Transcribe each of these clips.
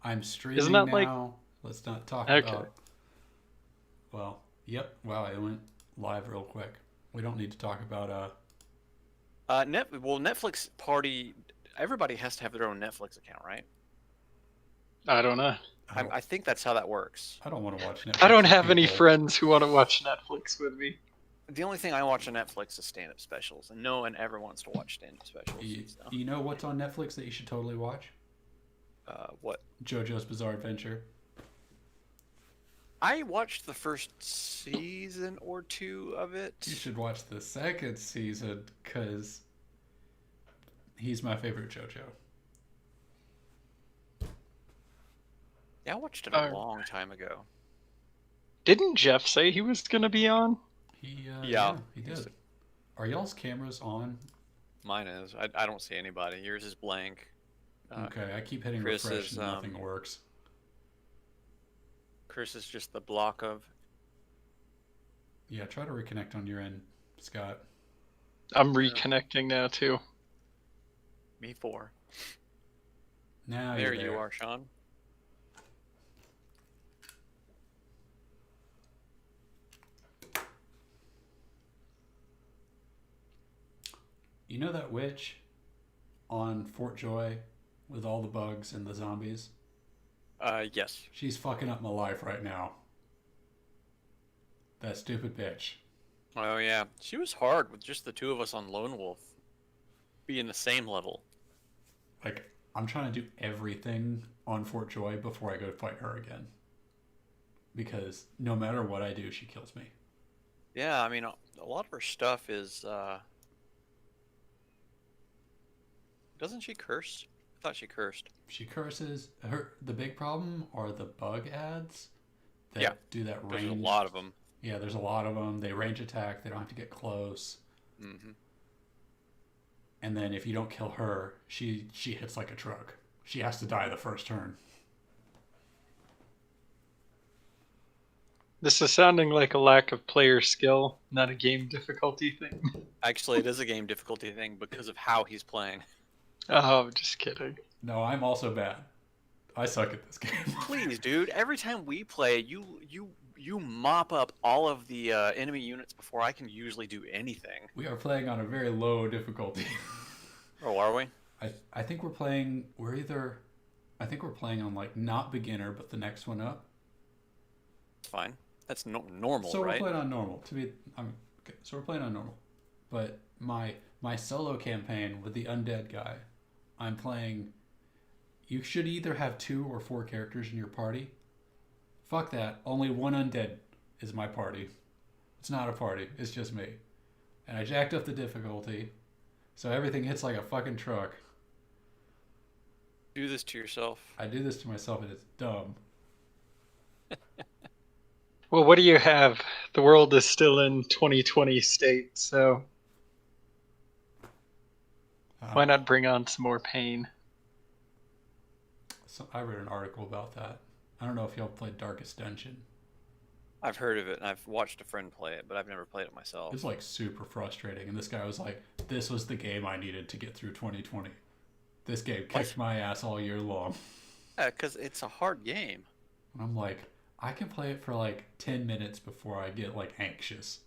I'm Isn't streaming that like now. Let's not talk okay? about. Well, yep. Wow, I went live real quick. We don't need to talk about. Netflix Party. Everybody has to have their own Netflix account, right? I don't know. I don't. I think that's how that works. I don't want to watch I Netflix don't with have any people. friends who want to watch Netflix with me. The only thing I watch on Netflix is stand-up specials, and no one ever wants to watch stand-up specials. So, You know what's on Netflix that you should totally watch? what? JoJo's Bizarre Adventure. I watched the first season or two of You it. should watch the second season because he's my favorite JoJo. Yeah, I watched it a Uh, long time ago. didn't Jeff say he was gonna be on? Yeah, He did. Are y'all's cameras on? mine is. I don't see anybody. Yours is blank. Okay, I keep hitting Chris refresh is and nothing works. Chris is just the block of. Yeah, try to reconnect on your end, Scott. I'm Yeah. reconnecting now too. Me four. Now There you're you there. are, Sean. You know that witch on Fort Joy with all the bugs and the zombies? Yes. She's fucking up my life right now. That stupid bitch. Oh yeah, she was hard with just the two of us on Lone Wolf, being the same level. Like, I'm trying to do everything on Fort Joy before I go fight her again. Because no matter what I do, she kills me. Yeah, I mean, a lot of her stuff is. Doesn't she curse? I thought she cursed. She curses. The big problem are the bug ads that Yeah, do that there's a range. lot of them. Yeah, there's a lot of them. They range attack. They don't have to get close. Hmm. And then if you don't kill her, she hits like a truck. She has to die the first turn. This is sounding like a lack of player skill, not a game difficulty thing. Actually, it is a game difficulty thing because of how he's playing. Oh, I'm just kidding. No, I'm also bad. I suck at this game. Please, dude. Every time we play, you mop up all of the enemy units before I can usually do anything. We are playing on a very low difficulty. Oh, are we? I think we're playing. We're either. I think we're playing on like not beginner, but the next one up. Fine. That's normal, So we're right? playing on normal. To be, okay. So we're playing on normal, but my solo campaign with the undead guy, I'm playing. You should either have 2 or 4 characters in your party. Fuck that. Only one undead is my party. It's not a party. It's just me. And I jacked up the difficulty, so everything hits like a fucking truck. Do this to yourself. I do this to myself, and it's dumb. Well, what do you have? The world is still in 2020 state, so why not bring on some more pain? So I read an article about that. I don't know if y'all played Darkest Dungeon. I've heard of it and I've watched a friend play it, but I've never played it myself. It's like super frustrating, and this guy was like, "This was the game I needed to get through 2020. This game kicked my ass all year long." Yeah, because it's a hard game. And I'm like, I can play it for like 10 minutes before I get like anxious.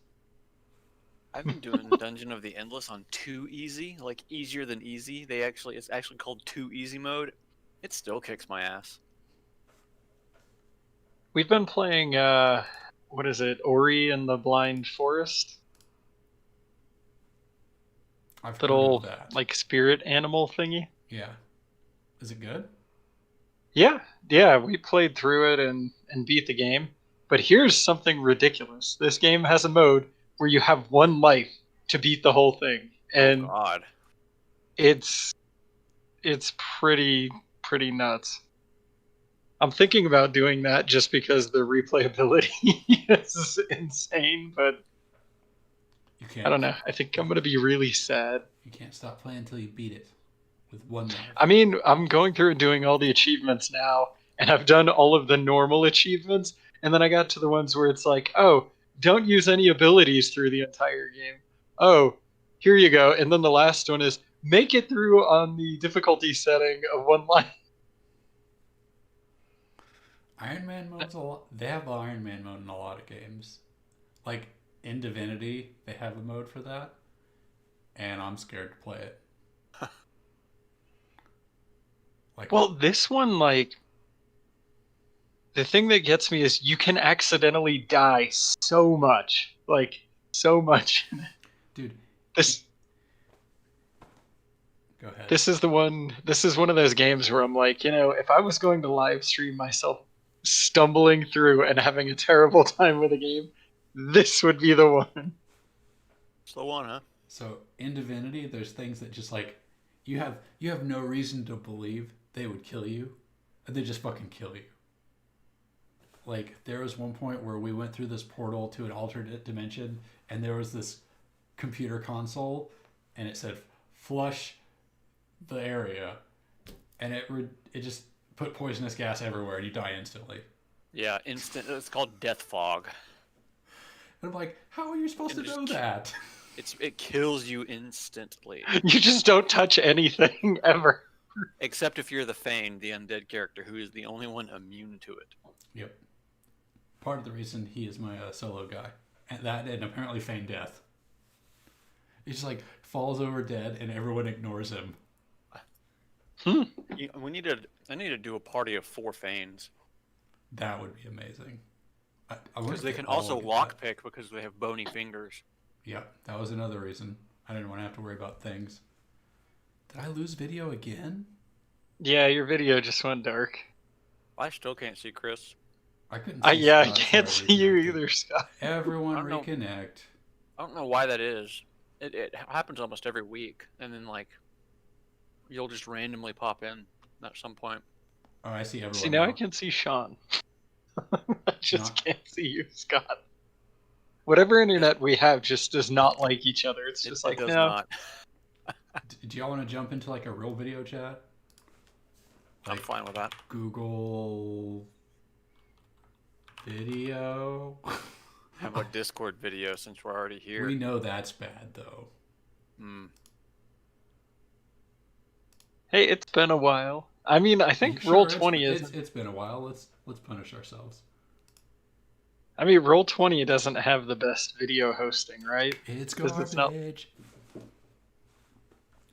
I've been doing Dungeon of the Endless on too easy, like easier than easy. It's actually called too easy mode. It still kicks my ass. We've been playing, what is it, Ori and the Blind Forest? I've heard Little, of that. like, spirit animal thingy. Yeah. Is it good? Yeah, we played through it and beat the game. But here's something ridiculous. This game has a mode where you have 1 life to beat the whole thing. And Oh God. it's pretty nuts. I'm thinking about doing that just because the replayability is insane, but You can't. I don't know. I think I'm gonna be really sad. You can't stop playing until you beat it with 1 life. I mean, I'm going through and doing all the achievements now, and I've done all of the normal achievements, and then I got to the ones where it's like, oh, don't use any abilities through the entire game. Oh, here you go. And then the last one is make it through on the difficulty setting of 1 life. Iron Man mode's a lot. They have the Iron Man mode in a lot of games. Like in Divinity, they have a mode for that, and I'm scared to play it. Like, Well, this one, like, the thing that gets me is you can accidentally die so much. Like, so much. dude, This go ahead. this is one of those games where I'm like, if I was going to live stream myself stumbling through and having a terrible time with a game, this would be the one. Slow on, huh? So in Divinity, there's things that just like you have no reason to believe they would kill you, and they just fucking kill you. Like there was one point where we went through this portal to an alternate dimension, and there was this computer console, and it said flush the area, and it just put poisonous gas everywhere, and you die instantly. Yeah, instant. It's called Death Fog. And I'm like, how are you supposed And to just know that? It kills you instantly. You just don't touch anything ever. Except if you're the Fane, the undead character, who is the only one immune to it. Yep. Part of the reason he is my solo guy, and apparently feigned death. He just like falls over dead, and everyone ignores him. I need to do a party of 4 Fanes. That would be amazing. I wonder Because if they can all also get that. lockpick because they have bony fingers. Yeah, that was another reason. I didn't want to have to worry about things. Did I lose video again? Yeah, your video just went dark. I still can't see Chris. I couldn't see Yeah, I Scott, so can't see you reconnected. either, Scott. Everyone I don't know. reconnect. I don't know why that is. It happens almost every week, and then like you'll just randomly pop in at some point. Oh, I see everyone. See, now I can see Sean. I just Not- can't see you, Scott. Whatever internet we have just does not like each other. It's just It like, does no. not. Do y'all want to jump into like a real video chat? I'm fine with that. Google video. How about Discord video since we're already here? We know that's bad though. Hmm. Hey, it's been a while. I mean, I think Sure, Roll20 it's, is. It's been a while. Let's punish ourselves. I mean, Roll20 doesn't have the best video hosting, right? It's 'Cause garbage. it's not-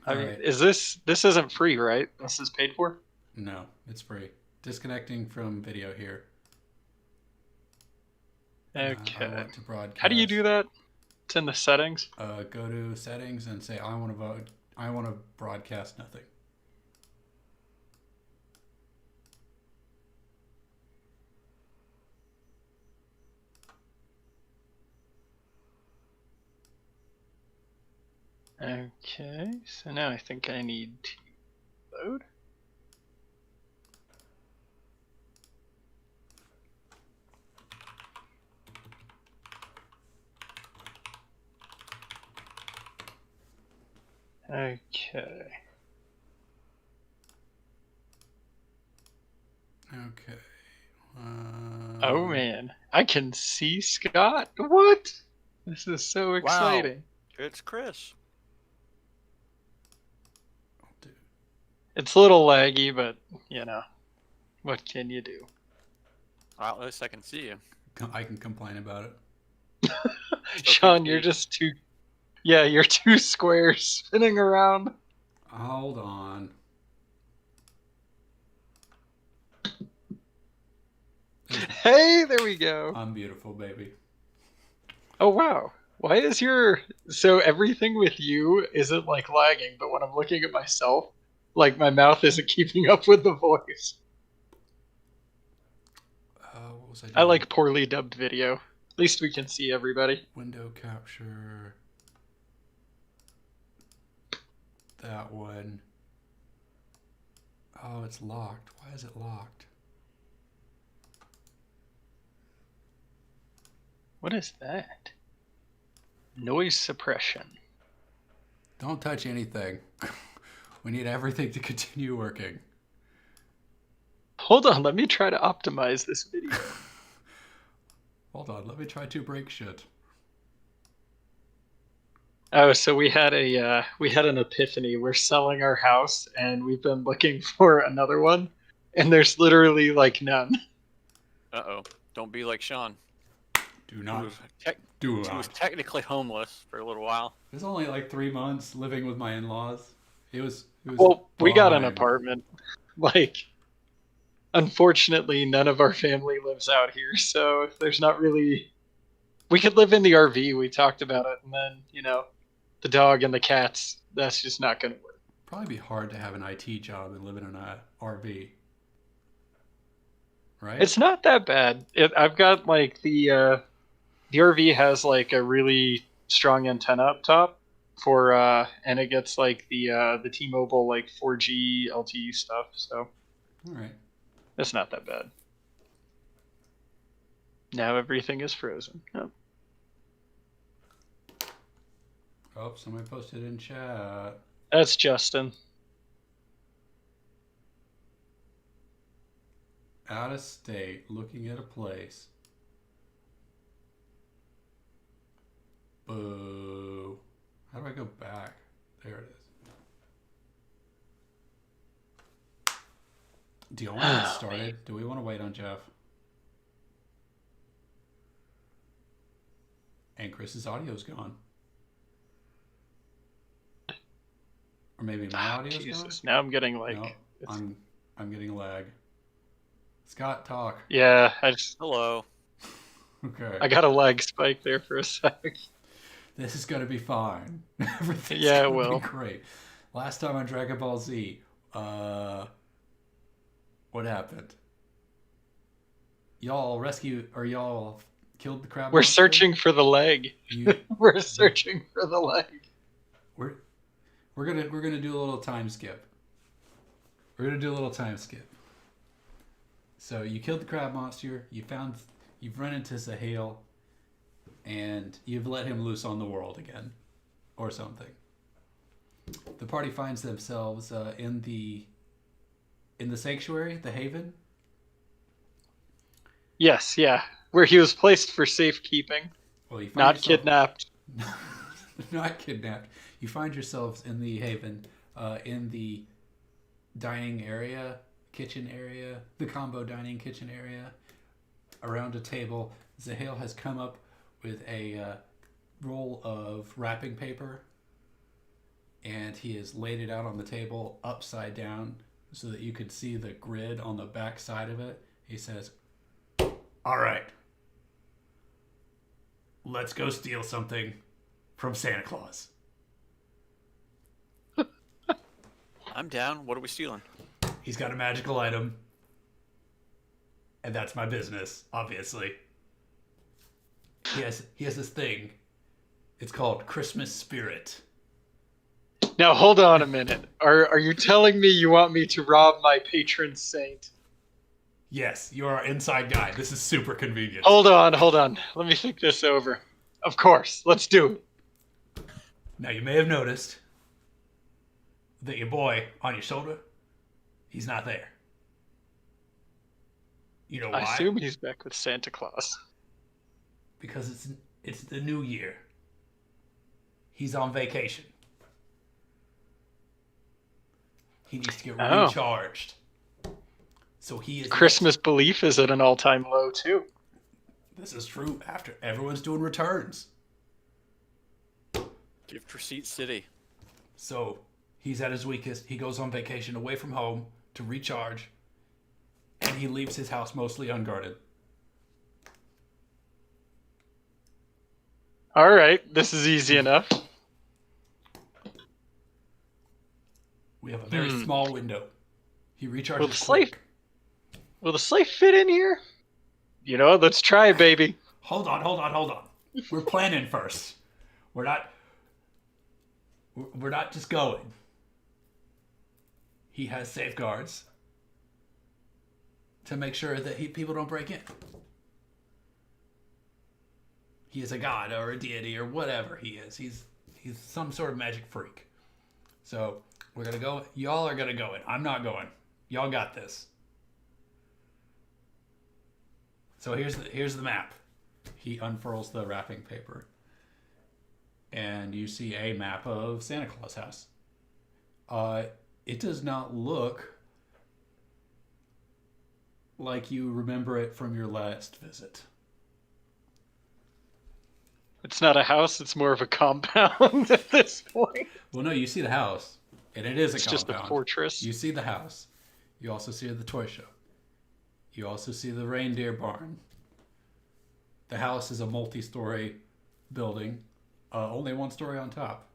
I mean, Alright. this isn't free, right? This is paid for? No, it's free. Disconnecting from video here. I Okay. want to broadcast. How do you do that? It's in the settings. Go to settings and say I want to vote. I want to broadcast nothing. Okay, so now I think I need to load. Okay. Okay. Oh man, I can see Scott. What? This is so exciting. It's Chris. Dude. It's a little laggy, but what can you do? Well, at least I can see you. I can complain about it. Sean, you're just too. Yeah, you're two squares spinning around. Hold on. Hey, there we go. I'm beautiful, baby. Oh wow. Why is so everything with you isn't like lagging, but when I'm looking at myself, like my mouth isn't keeping up with the voice. What was I doing? I like poorly dubbed video. At least we can see everybody. Window capture. That one. Oh, it's locked. Why is it locked? What is that? Noise suppression. Don't touch anything. We need everything to continue working. Hold on, let me try to optimize this video. Hold on, let me try to break shit. Oh, so we had an epiphany. We're selling our house and we've been looking for another one and there's literally like none. Uh-oh. Don't be like Sean, Do who not was, do who was not. technically homeless for a little while. It was only like 3 months living with my in-laws. It was Well, we got an fine. apartment. Like, unfortunately, none of our family lives out here, so there's not really. We could live in the RV. We talked about it, and then the dog and the cats. That's just not going to work. Probably be hard to have an IT job and live in an RV, right? It's not that bad. I've got like the RV has like a really strong antenna up top for and it gets like the T-Mobile like 4G LTE stuff, so All right. it's not that bad. Now everything is frozen. Oh. Oh, somebody posted in chat. That's Justin. Out of state, looking at a place. Boo. How do I go back? There it is. Do you want to get started? Do we want to wait on Jeff? And Chris's audio's gone. Or maybe my audio's Jesus. gone? Now I'm getting like No, I'm getting lag. Scott, talk. yeah, Hello. Okay. I got a lag spike there for a sec. This is gonna be fine. Everything's Yeah, it gonna will. be great. Last time on Dragon Ball Z, what happened? Y'all killed the crab We're monster? searching for the leg. You, We're searching for the leg. we're gonna do a little time skip. So you killed the crab monster. You've run into Zahale, and you've let him loose on the world again, or something. The party finds themselves in the sanctuary, the Haven. Yes, yeah. Where he was placed for safekeeping, Well, you find not yourself- kidnapped. Not kidnapped. You find yourselves in the Haven, in the dining area, kitchen area, the combo dining kitchen area. Around a table, Zahale has come up with a roll of wrapping paper, and he has laid it out on the table upside down so that you could see the grid on the back side of it. He says, "All right, let's go steal something from Santa Claus." I'm down. What are we stealing? He's got a magical item, and that's my business, obviously. He has this thing. It's called Christmas Spirit. Now hold on a minute. Are you telling me you want me to rob my patron saint? Yes, you are our inside guy. This is super convenient. Hold on. Let me think this over. Of course, let's do it. Now, you may have noticed that your boy on your shoulder, he's not there. You know why? I assume he's back with Santa Claus. Because it's the new year. He's on vacation. He needs to get Oh. recharged. So he is Christmas belief is at an all-time low too. This is true. After everyone's doing returns, Gift receipt city. so he's at his weakest. He goes on vacation away from home to recharge, and he leaves his house mostly unguarded. All right, this is easy enough. We have a very small window. He recharges Will the slave- quick. Will the sleigh fit in here? You know, let's try it, baby. Hold on. We're planning first. We're not just going. He has safeguards to make sure that people don't break in. He is a god or a deity or whatever he is. He's some sort of magic freak. So we're gonna go. Y'all are gonna go in. I'm not going. Y'all got this. So here's the map. He unfurls the wrapping paper, and you see a map of Santa Claus house. It does not look like you remember it from your last visit. It's not a house, it's more of a compound at this point. Well, no, you see the house, and it is It's a just a compound. fortress. You see the house. You also see the toy shop. You also see the reindeer barn. The house is a multi-story building, only one story on top.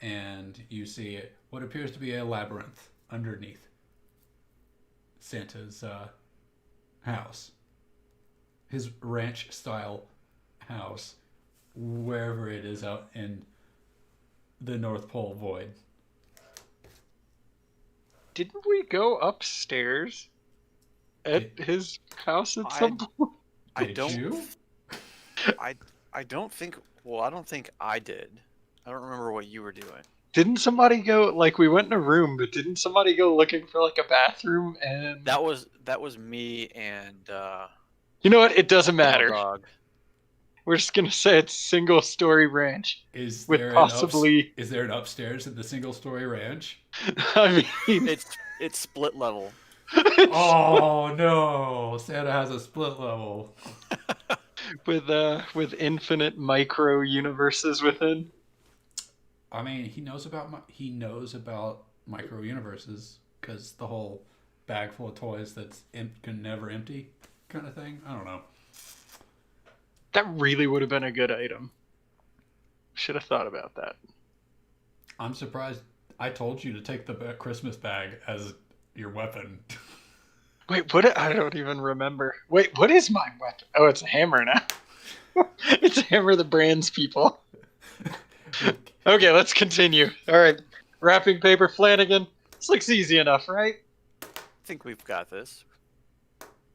And you see what appears to be a labyrinth underneath Santa's house. His ranch-style house, wherever it is out in the North Pole void. Didn't we go upstairs at his house at some point? I Did don't. you? I don't think. Well, I don't think I did. I don't remember what you were doing. Didn't somebody go, like, we went in a room, but didn't somebody go looking for, like, a bathroom and... That was me and You know what? It doesn't matter. Dog. We're just gonna say it's single-story ranch. Is With there possibly... is there an upstairs at the single-story ranch? I mean... It's split level. Oh no! Santa has a split level. with infinite micro universes within. I mean, he knows about micro universes because the whole bag full of toys that's can never empty kind of thing. I don't know. That really would have been a good item. Should have thought about that. I'm surprised. I told you to take the Christmas bag as your weapon. Wait, what? I don't even remember. Wait, what is my weapon? Oh, it's a hammer now. It's a hammer that brands people. Okay, let's continue. All right, wrapping paper Flanagan. This looks easy enough, right? I think we've got this.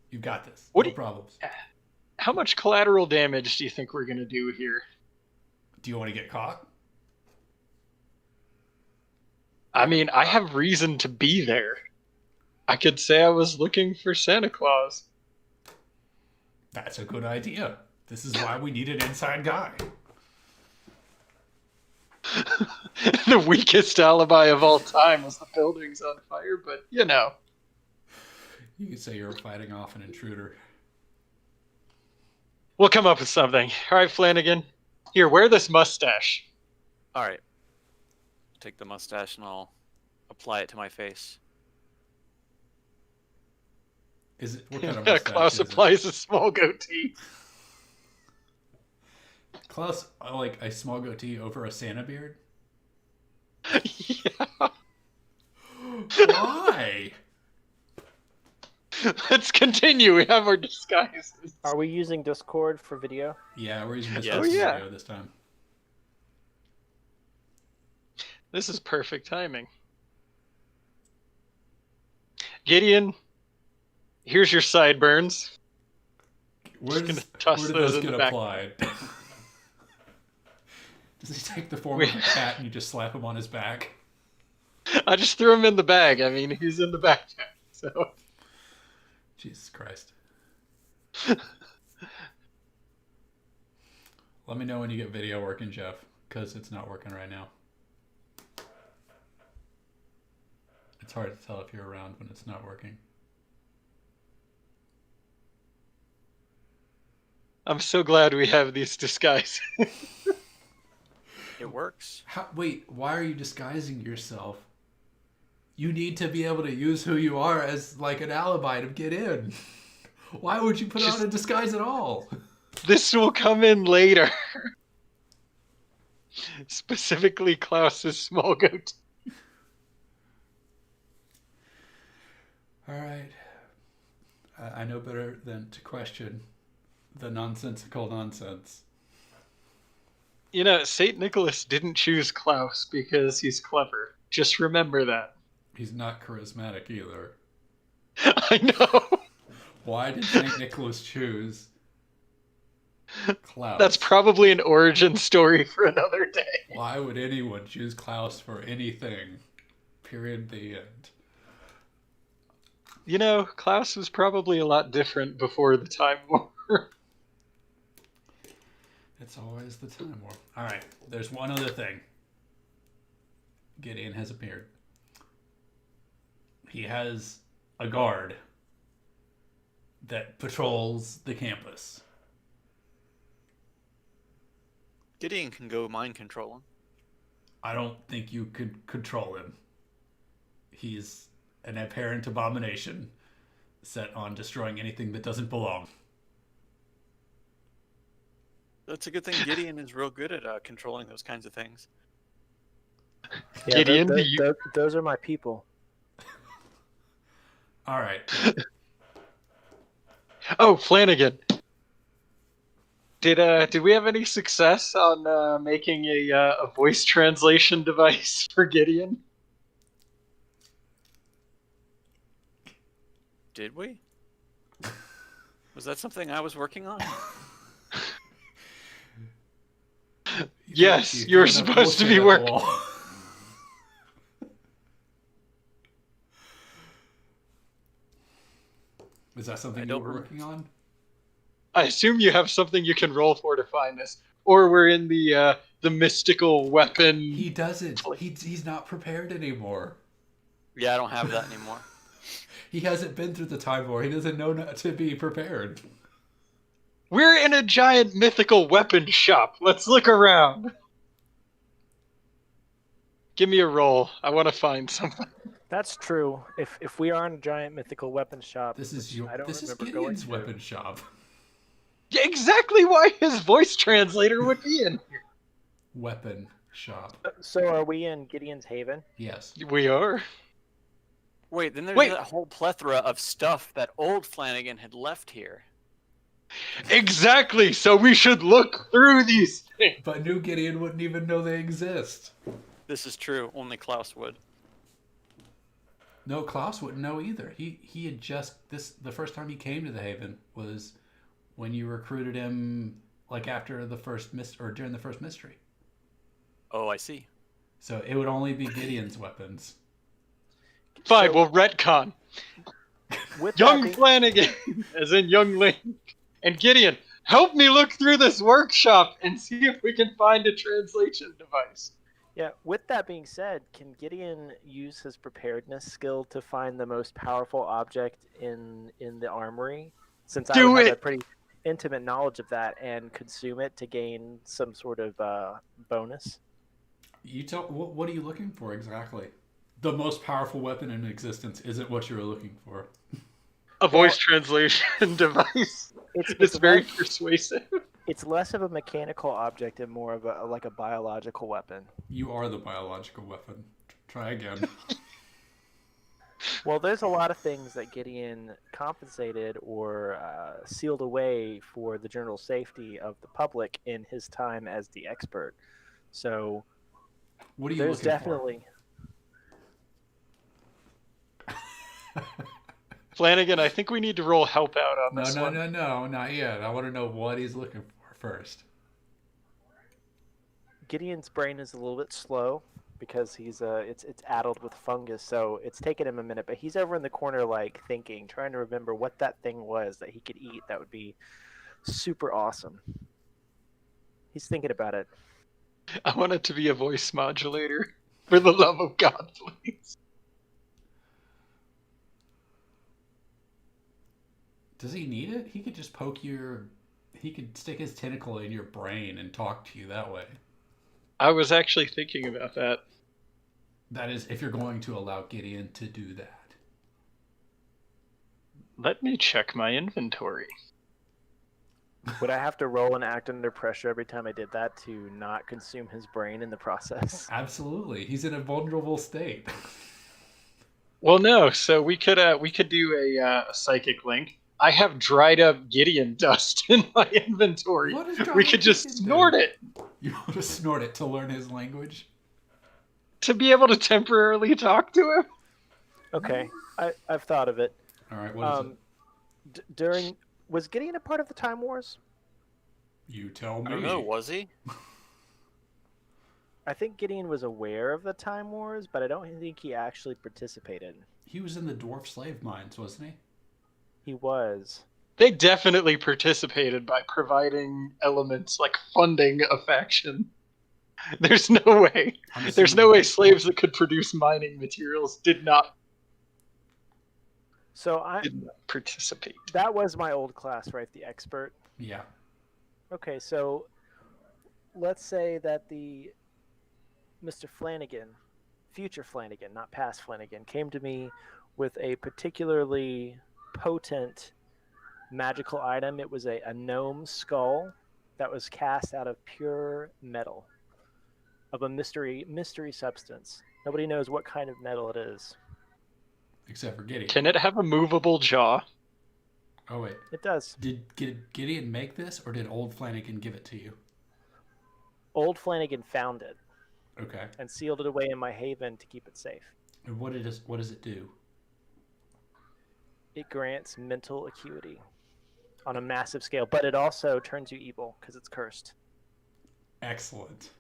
You got this. What No do you- problems. How much collateral damage do you think we're gonna do here? Do you want to get caught? I mean, I have reason to be there. I could say I was looking for Santa Claus. That's a good idea. This is why we need an inside guy. The weakest alibi of all time is the building's on fire, but you know. You could say you're fighting off an intruder. We'll come up with something. All right, Flanagan. Here, wear this mustache. All right. Take the mustache and I'll apply it to my face. Is it what kind of mustache Klaus is it? applies a small goatee. Klaus, like a small goatee over a Santa beard? Yeah. Why? Let's continue. We have our disguises. Are we using Discord for video? Yeah, we're using this Yes. for Oh, yeah. video this time. This is perfect timing. Gideon, here's your sideburns. Where Just does, gonna toss where do those those in get the back. applied? Does he take the form We- of a cat and you just slap him on his back? I just threw him in the bag. I mean, he's in the backpack. So Jesus Christ. Let me know when you get video working, Jeff, because it's not working right now. It's hard to tell if you're around when it's not working. I'm so glad we have these disguises. It works. Wait, why are you disguising yourself? You need to be able to use who you are as like an alibi to get in. Why would you put on a disguise at all? This will come in later. Specifically, Klaus's small goat. All right. I know better than to question the nonsensical nonsense. You know, St. Nicholas didn't choose Klaus because he's clever. Just remember that. He's not charismatic either. I know. Why did St. Nicholas choose Klaus? That's probably an origin story for another day. Why would anyone choose Klaus for anything? Period. The end. You know, Klaus was probably a lot different before the Time War. It's always the time warp. All right. There's one other thing. Gideon has appeared. He has a guard that patrols the campus. Gideon can go mind control him. I don't think you could control him. He's an apparent abomination set on destroying anything that doesn't belong. That's a good thing. Gideon is real good at controlling those kinds of things. Yeah, Gideon, do you- those are my people. All right. Oh, Flanagan. Did we have any success on making a voice translation device for Gideon? Did we? Was that something I was working on? Yes, You you're threw enough supposed to bullshit be at the working. wall. Is that something I you don't were remember. working on? I assume you have something you can roll for to find this, or we're in the mystical weapon. He doesn't. He's not prepared anymore. Yeah, I don't have that anymore. He hasn't been through the time war. He doesn't know not to be prepared. We're in a giant mythical weapon shop. Let's look around. Give me a roll. I want to find something. That's true. If we are in a giant mythical weapon shop, This is which I don't this is remember Gideon's going to. weapon shop. Yeah, exactly why his voice translator would be in here. Weapon shop. So are we in Gideon's Haven? Yes. We are. Wait, then there's Wait. that whole plethora of stuff that old Flanagan had left here. Exactly. So we should look through these things. But new Gideon wouldn't even know they exist. This is true. Only Klaus would. No, Klaus wouldn't know either. He had just the first time he came to the Haven was when you recruited him, like after the first or during the first mystery. Oh, I see. So it would only be Gideon's weapons. Fine, So- we'll retcon. With Young that being- Flanagan, as in Young Link. And Gideon, help me look through this workshop and see if we can find a translation device. Yeah, with that being said, can Gideon use his preparedness skill to find the most powerful object in the armory? Since I Do would have it! a pretty intimate knowledge of that and consume it to gain some sort of bonus. You tell what are you looking for exactly? The most powerful weapon in existence isn't what you were looking for. A voice translation device. It's very less, persuasive. it's less of a mechanical object and more of a biological weapon. You are the biological weapon. Try again. Well, there's a lot of things that Gideon compensated or sealed away for the general safety of the public in his time as the expert. So What are you there's looking definitely Flanagan, I think we need to roll help out on for? this No, one. no, not yet. I want to know what he's looking for first. Gideon's brain is a little bit slow because he's it's addled with fungus, so it's taken him a minute. But he's over in the corner, like thinking, trying to remember what that thing was that he could eat. That would be super awesome. He's thinking about it. I want it to be a voice modulator. For the love of God, please. Does he need it? He could just poke he could stick his tentacle in your brain and talk to you that way. I was actually thinking about that. That is, if you're going to allow Gideon to do that. Let me check my inventory. Would I have to roll and act under pressure every time I did that to not consume his brain in the process? Absolutely. He's in a vulnerable state. Well, no. So we could do a psychic link. I have dried up Gideon dust in my inventory. What is We dried could up just Gideon snort do? it You want to snort it to learn his language? to be able to temporarily talk to him. Okay, I've thought of it. All right, what is it? Was Gideon a part of the Time Wars? You tell me. I don't know, was he? I think Gideon was aware of the Time Wars, but I don't think he actually participated. He was in the dwarf slave mines, wasn't he? He was. They definitely participated by providing elements like funding a faction. There's no way. I'm assuming- Slaves that could produce mining materials did not. So I Did not participate. that was my old class, right? The expert. Yeah. Okay, so let's say that the Mr. Flanagan, future Flanagan, not past Flanagan, came to me with a particularly potent magical item. It was a gnome skull that was cast out of pure metal of a mystery substance. Nobody knows what kind of metal it is. Except for Gideon. Can it have a movable jaw? Oh wait, It does. did Gideon make this, or did old Flanagan give it to you? Old Flanagan found it Okay. and sealed it away in my haven to keep it safe. And what does it do? It grants mental acuity on a massive scale, but it also turns you evil because it's cursed. Excellent.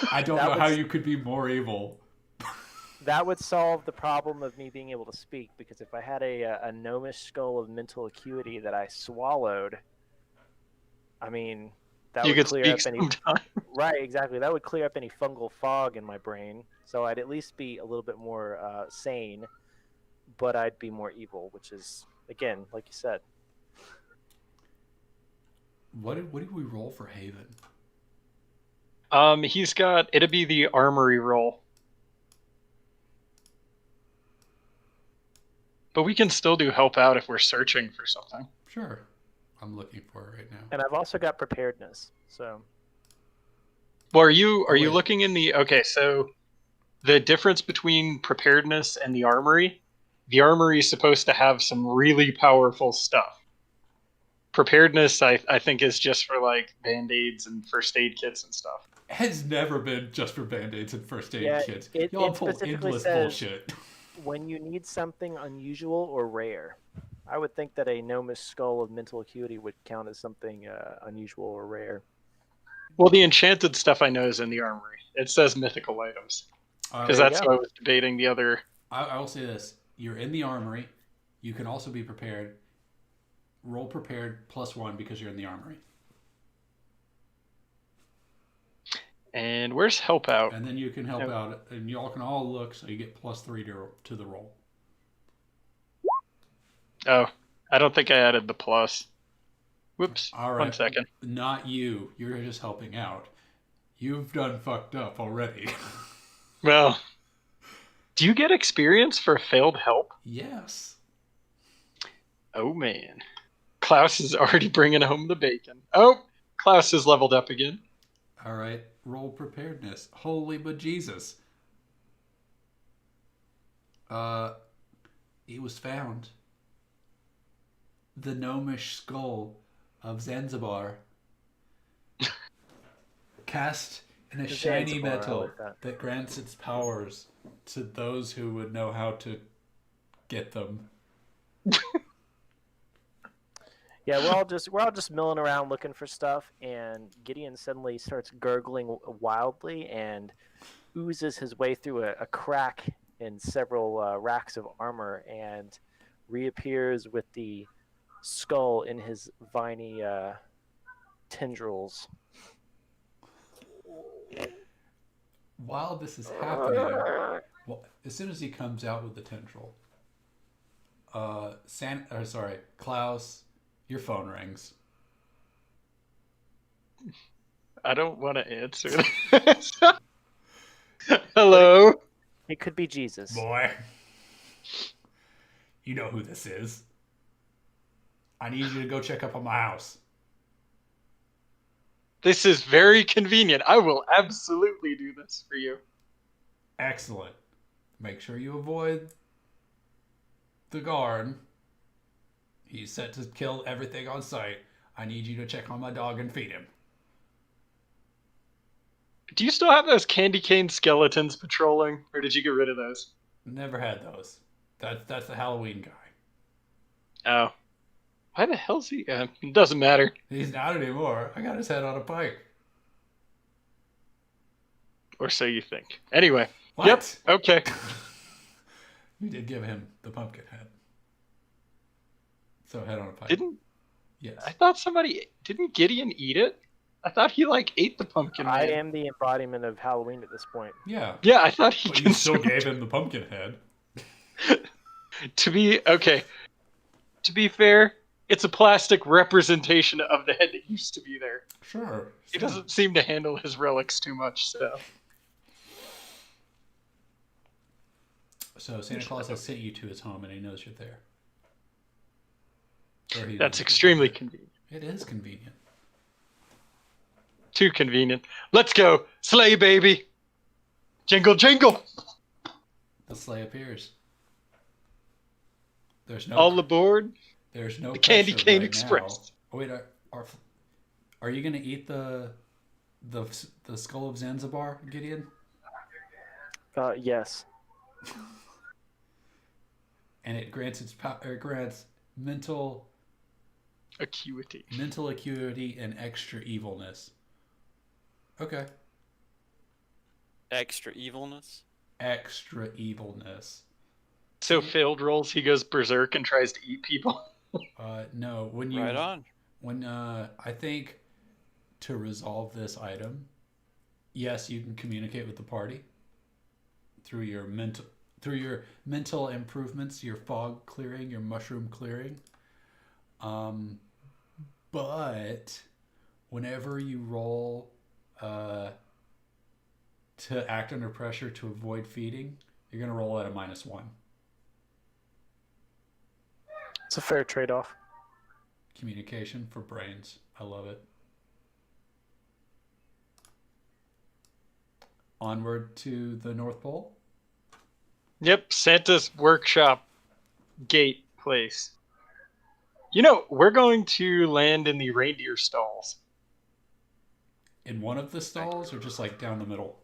I don't That know how was- you could be more evil. That would solve the problem of me being able to speak, because if I had a gnomish skull of mental acuity that I swallowed, I mean, that You would could clear speak up any sometime. right, exactly. That would clear up any fungal fog in my brain, so I'd at least be a little bit more sane, but I'd be more evil, which is, again, like you said. What did we roll for Haven? He's got it'd be the armory roll. But we can still do help out if we're searching for something. Sure. I'm looking for it right now. And I've also got preparedness, so Well, are you Wait. looking in the okay, so the difference between preparedness and the armory is supposed to have some really powerful stuff. Preparedness I think is just for like band-aids and first aid kits and stuff. Has never been just for band-aids and first aid Yeah, kits. it Y'all pull specifically endless says- bullshit. when you need something unusual or rare, I would think that a gnomish skull of mental acuity would count as something unusual or rare. Well, the enchanted stuff I know is in the armory. It says mythical items. Because There you that's go. what I was debating the other. I will say this. You're in the armory. You can also be prepared. Roll prepared +1 because you're in the armory. And where's help out? And then you can help Yep. out. And y'all can all look, so you get +3 to the roll. Oh, I don't think I added the plus. Whoops. All right. 1 second. Not you. You're just helping out. You've done fucked up already. Well, do you get experience for failed help? Yes. Oh, man. Klaus is already bringing home the bacon. Oh, Klaus is leveled up again. All right. Roll preparedness. Holy bejesus. It was found. The gnomish skull of Zanzibar. Cast in a shiny Zanzibar, I metal like that. that grants its powers to those who would know how to get them. Yeah, we're all just milling around looking for stuff, and Gideon suddenly starts gurgling wildly and oozes his way through a crack in several racks of armor and reappears with the skull in his viney tendrils. While this is happening, well, as soon as he comes out with the tendril, Klaus, your phone rings. I don't want to answer this. Hello? It could be Jesus. Boy, you know who this is. I need you to go check up on my house. This is very convenient. I will absolutely do this for you. Excellent. Make sure you avoid the guard. He's set to kill everything on sight. I need you to check on my dog and feed him. Do you still have those candy cane skeletons patrolling, or did you get rid of those? Never had those. That's the Halloween guy. Oh. Why the hell's he? It doesn't matter. He's not anymore. I got his head on a pike. Or so you think. Anyway. What? Yep. Okay. You did give him the pumpkin head. So head on a pike. Yes. I thought didn't Gideon eat it? I thought he ate the pumpkin I head. am the embodiment of Halloween at this point. Yeah. Yeah, I thought he But you still consumed gave him the pumpkin head. To be fair, it's a plastic representation of the head that used to be there. Sure. He doesn't seem to handle his relics too much, so. So Santa Claus has sent you to his home, and he knows you're there. Or he That's knows extremely you're there. convenient. It is convenient. Too convenient. Let's go! Sleigh, baby! Jingle, jingle! The sleigh appears. There's no. All aboard There's no the Candy pressure Cane right Express. now. Oh, wait, are you gonna eat the skull of Zanzibar, Gideon? Yes. And it grants mental Acuity. acuity and extra evilness. Okay. Extra evilness. Extra evilness. So failed rolls, he goes berserk and tries to eat people. No, when you Right on. when I think to resolve this item, yes, you can communicate with the party through your mental improvements, your fog clearing, your mushroom clearing. But whenever you roll to act under pressure to avoid feeding, you're gonna roll at a -1. It's a fair trade-off. Communication for brains. I love it. Onward to the North Pole. Yep, Santa's workshop gate place. You know, we're going to land in the reindeer stalls. In one of the stalls, or just like down the middle?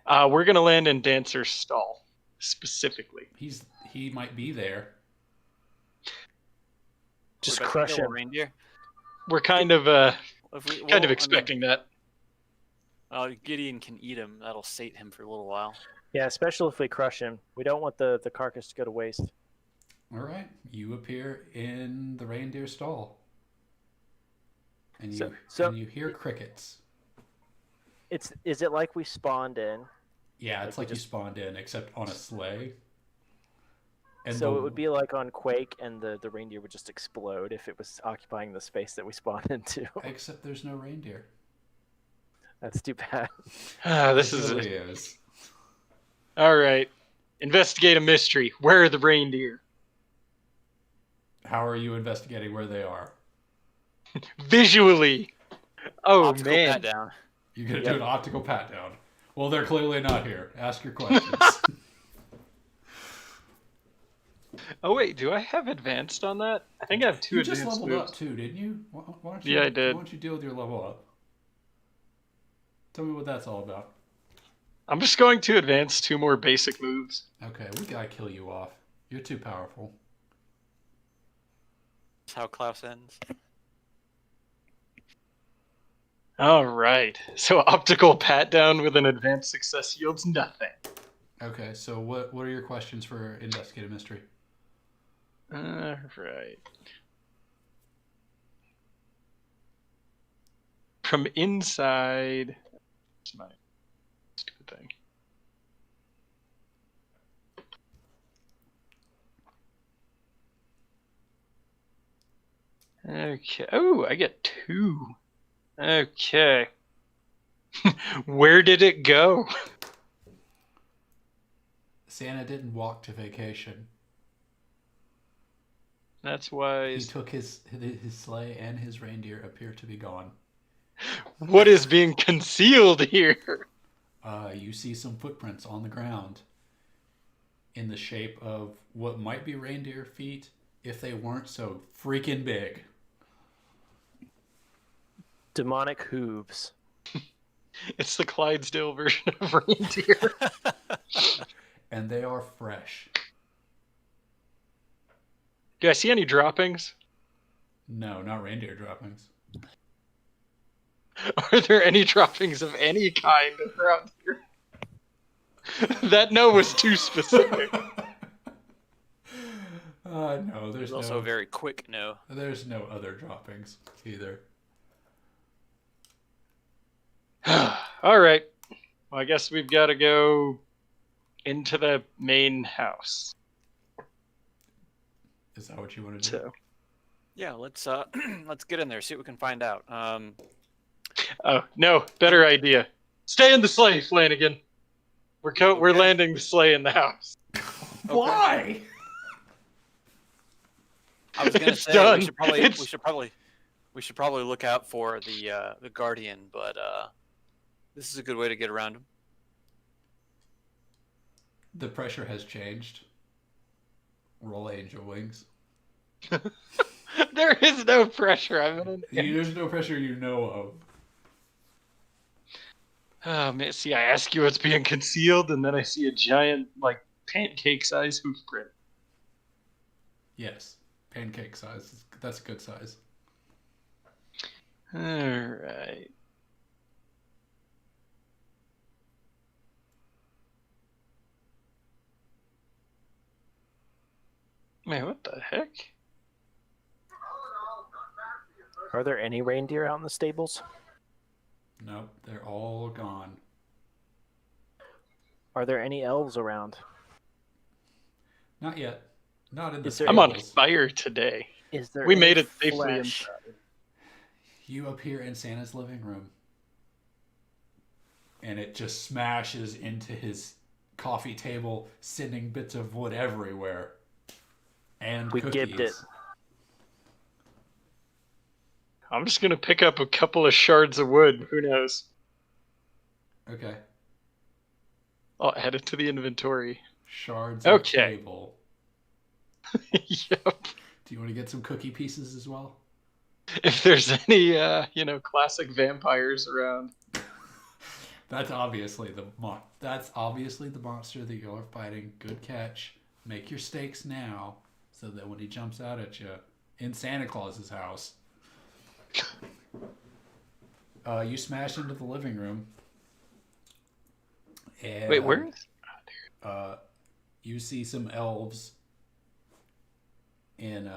We're going to land in Dancer's stall, specifically. He might be there. Just We're about to crush kill a him. Reindeer. We're kind of expecting that. Gideon can eat him. That'll sate him for a little while. Yeah, especially if we crush him. We don't want the carcass to go to waste. All right, you appear in the reindeer stall, and you hear crickets. Is it like we spawned in? Yeah, it's like you just- spawned in, except on a sleigh. And So it would be like on Quake, and the reindeer would just explode if it was occupying the space that we spawned into. except there's no reindeer. That's too bad. This It is really is. all right. Investigate a mystery. Where are the reindeer? How are you investigating where they are? Visually. Oh Optical man. pat down. You're gonna Yep. do an optical pat down. Well, they're clearly not here. Ask your questions. Oh wait, do I have advanced on that? I think I have two You just advanced leveled moves. up too, didn't you? Why don't you? Yeah, I did. Why don't you deal with your level up? Tell me what that's all about. I'm just going to advance 2 more basic moves. Okay, we gotta kill you off. You're too powerful. That's how Klaus ends. All right. So optical pat down with an advanced success yields nothing. Okay, so what are your questions for investigative mystery? All right. From inside. That's my stupid thing. Okay. Oh, I get 2. Okay. Where did it go? Santa didn't walk to vacation. That's why. He took his sleigh and his reindeer appear to be gone. What is being concealed here? You see some footprints on the ground in the shape of what might be reindeer feet if they weren't so freaking big. Demonic hooves. It's the Clydesdale version of reindeer. And they are fresh. Do I see any droppings? No, not reindeer droppings. Are there any droppings of any kind around here? That no was too specific. No, there's It's also a very quick no. there's no other droppings either. All right. Well, I guess we've got to go into the main house. Is that what you want to do? So, Yeah, let's let's get in there, see what we can find out. oh no, better idea. Stay in the sleigh, Flanagan. We're Okay. landing the sleigh in the house. Why? I was gonna It's say done. we should probably look out for the guardian, but this is a good way to get around him. The pressure has changed. Roll angel wings. There is no pressure. I'm in. There's no pressure you know of. Oh man, see, I ask you what's being concealed, and then I see a giant, like, pancake-sized hoof print. Yes, pancake size. That's a good size. All right. Man, what the heck? Are there any reindeer out in the stables? Nope, they're all gone. Are there any elves around? Not yet. Not in the Is there I'm on stables. fire today. Is there We any made it safely flesh? inside. You appear in Santa's living room. And it just smashes into his coffee table, sending bits of wood everywhere. And We cookies. gibbed it. I'm just gonna pick up a couple of shards of wood. Who knows? Okay. I'll add it to the inventory. Shards Okay. of table. Yep. Do you want to get some cookie pieces as well? If there's any, classic vampires around. That's obviously the monster that you're fighting. Good catch. Make your stakes now, so that when he jumps out at you in Santa Claus's house, you smash into the living room. And, Wait, where is? you see some elves in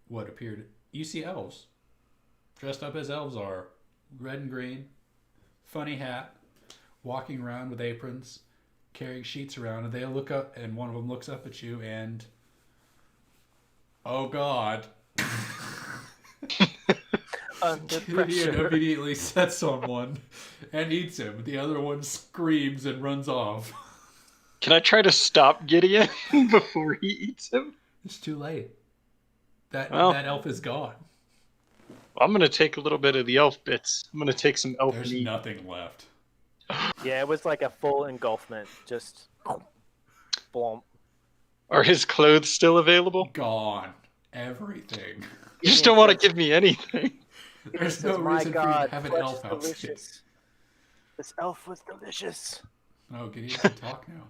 what appeared. You see elves dressed up as elves are, red and green, funny hat, walking around with aprons, carrying sheets around, and they look up, and one of them looks up at you, and oh God. Under Gideon pressure. immediately sets on one and eats him. The other one screams and runs off. Can I try to stop Gideon before he eats him? It's too late. That Well. elf is gone. I'm gonna take a little bit of the elf bits. I'm gonna take some elf There's meat. nothing left. Yeah, it was like a full engulfment. Just blomp. Are his clothes still available? Gone. Everything. You just don't want to give me anything. There's Says, no "My reason for you God, to have an flesh elf is outfit. delicious. This elf was delicious." Oh, Gideon can talk now.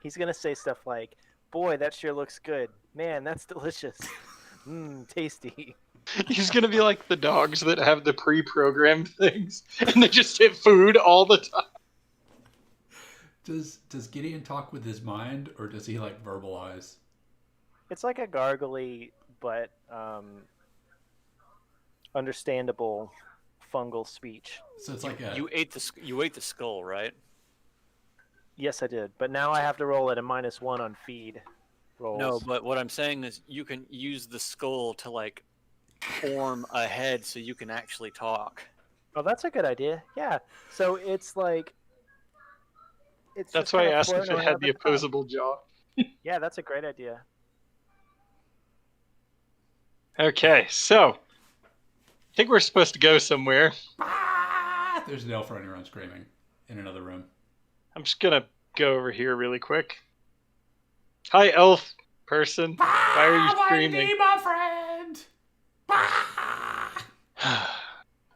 He's gonna say stuff like, "Boy, that sure looks good. Man, that's delicious. Mmm, tasty." He's gonna be like the dogs that have the pre-programmed things, and they just hit food all the time. Does Gideon talk with his mind, or does he like verbalize? It's like a gargly but understandable fungal speech. So it's like a You ate the skull, right? Yes, I did, but now I have to roll at a -1 on feed rolls. No, but what I'm saying is you can use the skull to like form a head so you can actually talk. Oh, that's a good idea. Yeah. So it's like. It's That's just why I kinda asked if floating it around had the the top. opposable jaw. Yeah, that's a great idea. Okay, so I think we're supposed to go somewhere. ah! There's an elf running around screaming in another room. I'm just gonna go over here really quick. Hi, elf person. Why are you screaming? my friend.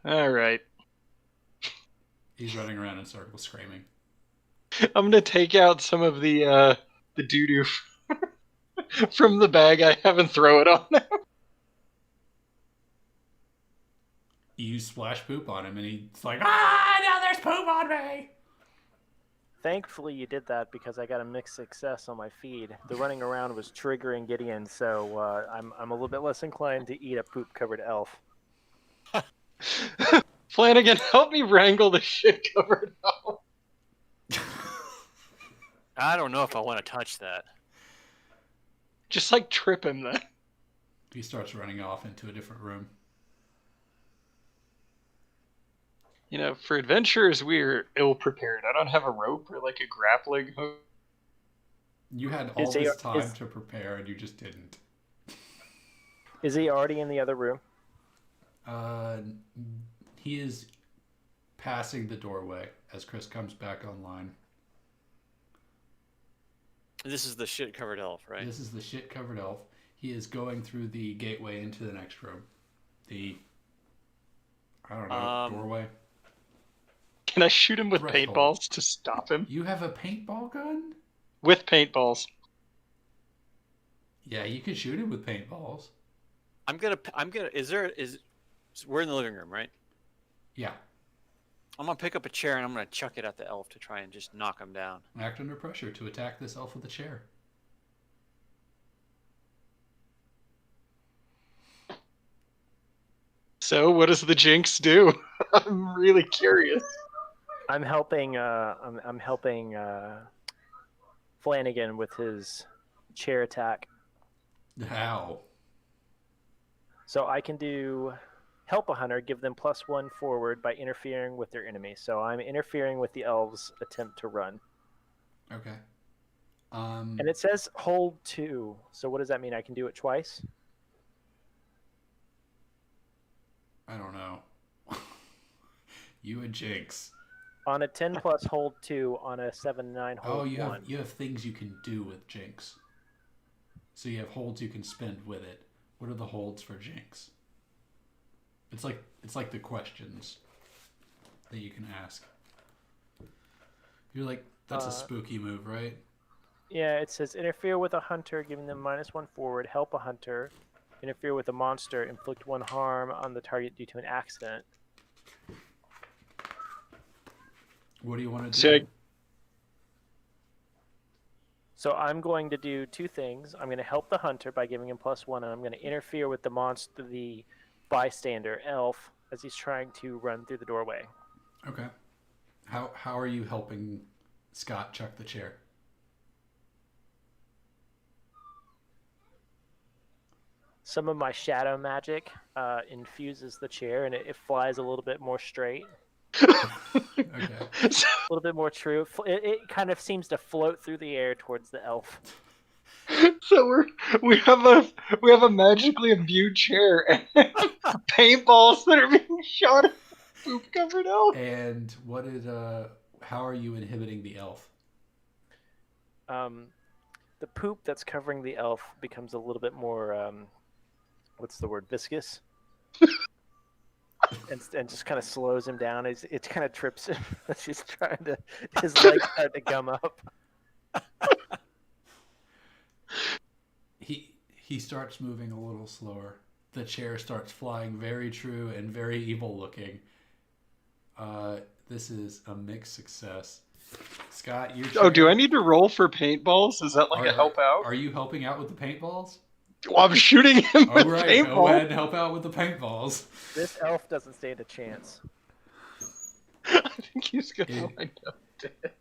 All right. He's running around in circles screaming. I'm gonna take out some of the doo-doo from the bag I have and throw it on him. You splash poop on him, and he's like, "Ah! Now there's poop on me." Thankfully, you did that because I got a mixed success on my feed. The running around was triggering Gideon, so I'm a little bit less inclined to eat a poop-covered elf. Flanagan, help me wrangle the shit covered elf. I don't know if I want to touch that. Just like trip him then. He starts running off into a different room. You know, for adventurers, we're ill prepared. I don't have a rope or like a grappling hook. You had all Is he- this time is- to prepare, and you just didn't. Is he already in the other room? He is passing the doorway as Chris comes back online. This is the shit covered elf, right? This is the shit-covered elf. He is going through the gateway into the next room. I don't know, doorway. Can I shoot him with Threshold. paintballs to stop him? You have a paintball gun? With paintballs. Yeah, you could shoot him with paintballs. We're in the living room, right? Yeah. I'm gonna pick up a chair and I'm gonna chuck it at the elf to try and just knock him down. Act under pressure to attack this elf with a chair. So, what does the Jinx do? I'm really curious. I'm helping. I'm helping Flanagan with his chair attack. How? So I can do help a hunter, give them +1 forward by interfering with their enemy. So I'm interfering with the elves' attempt to run. Okay. And it says hold 2. So what does that mean? I can do it twice? I don't know. You and Jinx. On a 10 plus hold 2, on a 7-9 hold Oh, you 1. have things you can do with Jinx. So you have holds you can spend with it. What are the holds for Jinx? It's like the questions that you can ask. You're like, that's a spooky move, right? Yeah, it says interfere with a hunter, giving them -1 forward. Help a hunter. Interfere with a monster. Inflict 1 harm on the target due to an accident. What do you want to So do? So I'm going to do 2 things. I'm going to help the hunter by giving him +1, and I'm going to interfere with the monster, the bystander elf, as he's trying to run through the doorway. Okay. How are you helping Scott chuck the chair? Some of my shadow magic infuses the chair, and it flies a little bit more straight, Okay. a little bit more true. It kind of seems to float through the air towards the elf. So we have a magically imbued chair and paintballs that are being shot at poop covered elf. And how are you inhibiting the elf? The poop that's covering the elf becomes a little bit more, what's the word, viscous? and just kind of slows him down. It kind of trips him as he's trying to, his legs start to gum up. He starts moving a little slower. The chair starts flying very true and very evil looking. This is a mixed success. Scott, you. Oh, do I need to roll for paintballs? Is that like a help out? Are you helping out with the paintballs? Well, I'm shooting him All with right, paintballs. go ahead and help out with the paintballs. This elf doesn't stand a chance. I think he's gonna Yeah. wind up dead.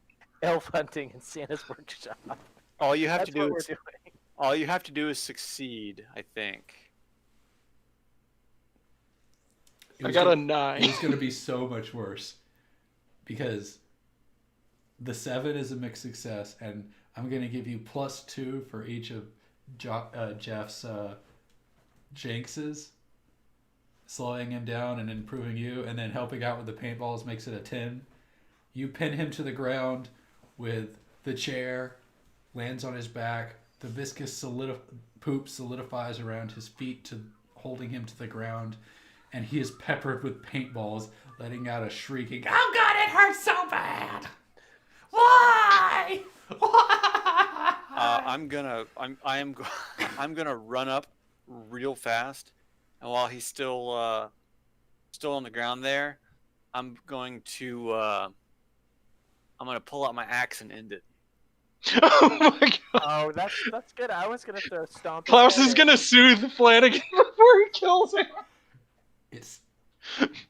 Elf hunting in Santa's workshop. All you have That's to what do we're is doing. all you have to do is succeed, I think. I got a It 9. was going to be so much worse because the 7 is a mixed success, and I'm going to give you +2 for each of Jeff's jinxes, slowing him down and improving you, and then helping out with the paintballs makes it a 10. You pin him to the ground with the chair, lands on his back. The viscous poop solidifies around his feet to holding him to the ground, and he is peppered with paintballs, letting out a shrieking, "Oh God, it hurts so bad! Why? Why?" I'm gonna run up real fast, and while he's still on the ground there, I'm going to pull out my axe and end it. Oh my god. Oh, that's good. I was gonna throw stomp. Klaus is gonna soothe Flanagan before he kills him. It's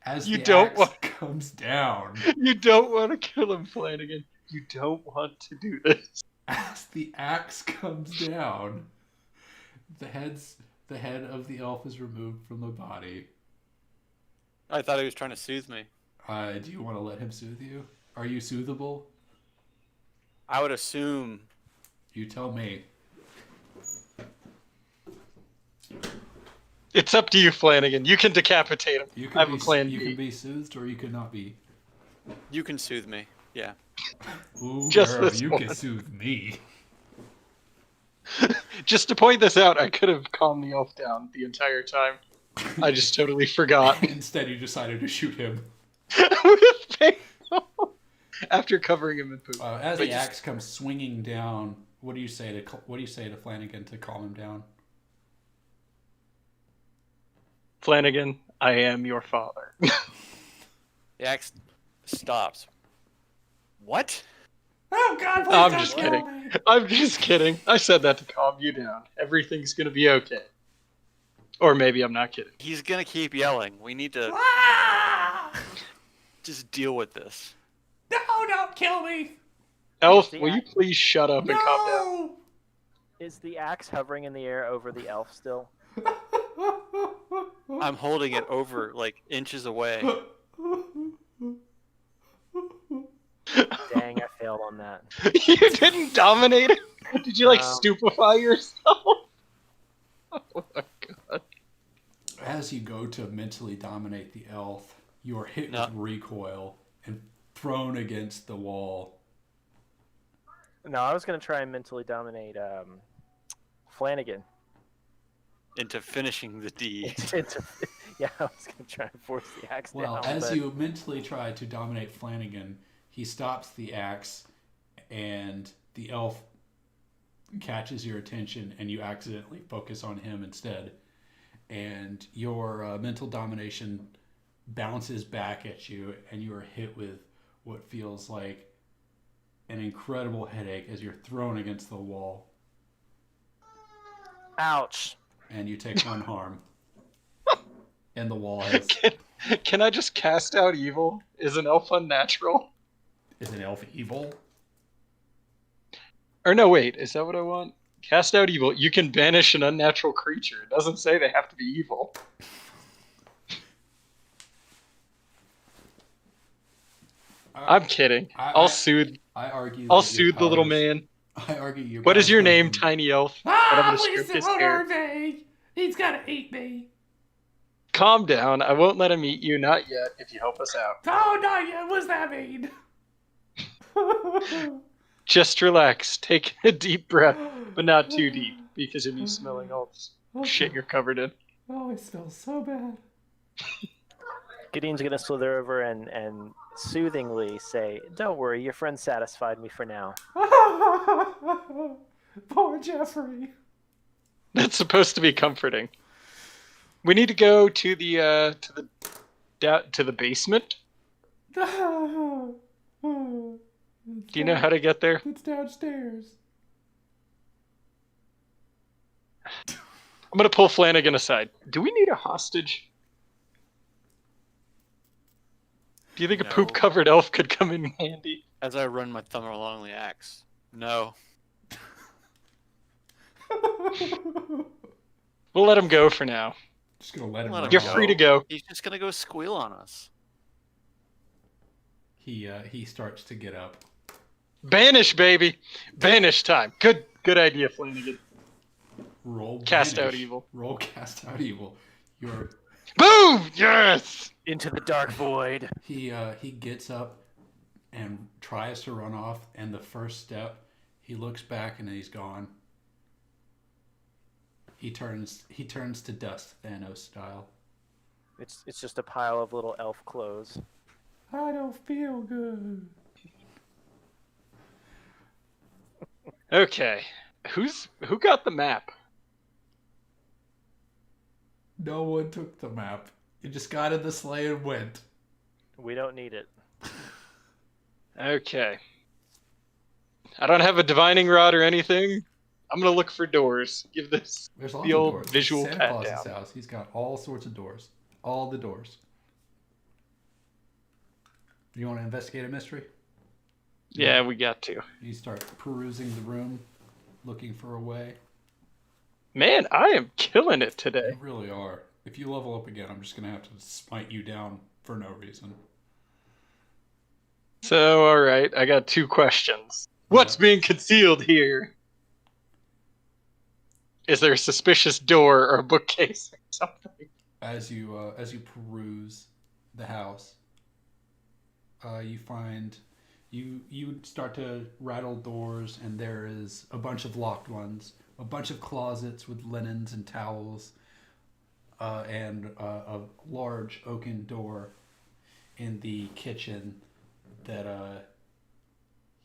as You the don't axe want- comes down. You don't want to kill him, Flanagan. You don't want to do this. As the axe comes down, The head of the elf is removed from the body. I thought he was trying to soothe me. Do you want to let him soothe you? Are you soothable? I would assume. You tell me. It's up to you, Flanagan. You can decapitate him. You I can have be, a plan You B. can be soothed, or you could not be. You can soothe me. Yeah. Ooh, Just girl, this you one. can soothe me. Just to point this out, I could have calmed the elf down the entire time. I just totally forgot. Instead, you decided to shoot him. With paintball. After covering him in poop. As But the just- axe comes swinging down, what do you say to Flanagan to calm him down? Flanagan, I am your father. The axe stops. What? Oh God! Please I'm don't just kill kidding. me. I'm just kidding. I said that to calm you down. Everything's gonna be okay. Or maybe I'm not kidding. He's gonna keep yelling. We need to Ah! just deal with this. No! Don't kill me! Elf, The will you axe- please shut up and calm down? No! Is the axe hovering in the air over the elf still? I'm holding it over like inches away. Dang, I failed on that. You didn't dominate it? Did you like Um, stupefy yourself? Oh my god. As you go to mentally dominate the elf, you are hit No. with recoil and thrown against the wall. No, I was gonna try and mentally dominate Flanagan. Into finishing the deed. Yeah, I was gonna try and force the axe Well, down. as but you mentally try to dominate Flanagan, he stops the axe, and the elf catches your attention, and you accidentally focus on him instead. And your mental domination bounces back at you, and you are hit with what feels like an incredible headache as you're thrown against the wall, ouch. and you take one harm. And the wall has... Can I just cast out evil? Is an elf unnatural? Is an elf evil? Or no, wait, is that what I want? Cast out evil. You can banish an unnatural creature. It doesn't say they have to be evil. I'm kidding. I'll soothe. I argue. I'll that your soothe the little powers- man. I argue your. What is powers your come name, from- tiny elf? But I'm gonna stroke his hair. me. He's gonna eat me. Calm down. I won't let him eat you. Not yet. If you help us out. Oh, not yet. What's that mean? Just relax. Take a deep breath, but not too deep, because of me smelling all this shit you're covered in. Oh, it smells so bad. Gideon's gonna slither over and soothingly say, "Don't worry, your friend satisfied me for now." Poor Jeffrey. That's supposed to be comforting. We need to go to the basement. Do Do you know how to get there? It's downstairs. I'm gonna pull Flanagan aside. Do we need a hostage? Do you think a No. poop-covered elf could come in handy? As I run my thumb along the axe. No. We'll let him go for now. Just gonna let him. Let him run You're off. free to go. He's just gonna go squeal on us. He starts to get up. Banish, baby. Banish time. Good idea, Flanagan. Roll. Cast banish. out evil. Roll cast out evil. You're. Boom! Yes! Into the dark void. He gets up and tries to run off, and the first step, he looks back and he's gone. He turns to dust, Thanos style. It's just a pile of little elf clothes. I don't feel good. Okay. Who got the map? No one took the map. You just got in the sleigh and went. We don't need it. Okay. I don't have a divining rod or anything. I'm gonna look for doors. Give this There's lots the of old doors. visual Santa pat Claus's down. house. He's got all sorts of doors. All the doors. You want to investigate a mystery? Yeah, we got to. You start perusing the room, looking for a way. Man, I am killing it today. You really are. If you level up again, I'm just gonna have to smite you down for no reason. So, all right, I got 2 questions. What's being concealed here? Is there a suspicious door or a bookcase or something? As you peruse the house, you find you start to rattle doors, and there is a bunch of locked ones, a bunch of closets with linens and towels, and a large oaken door in the kitchen that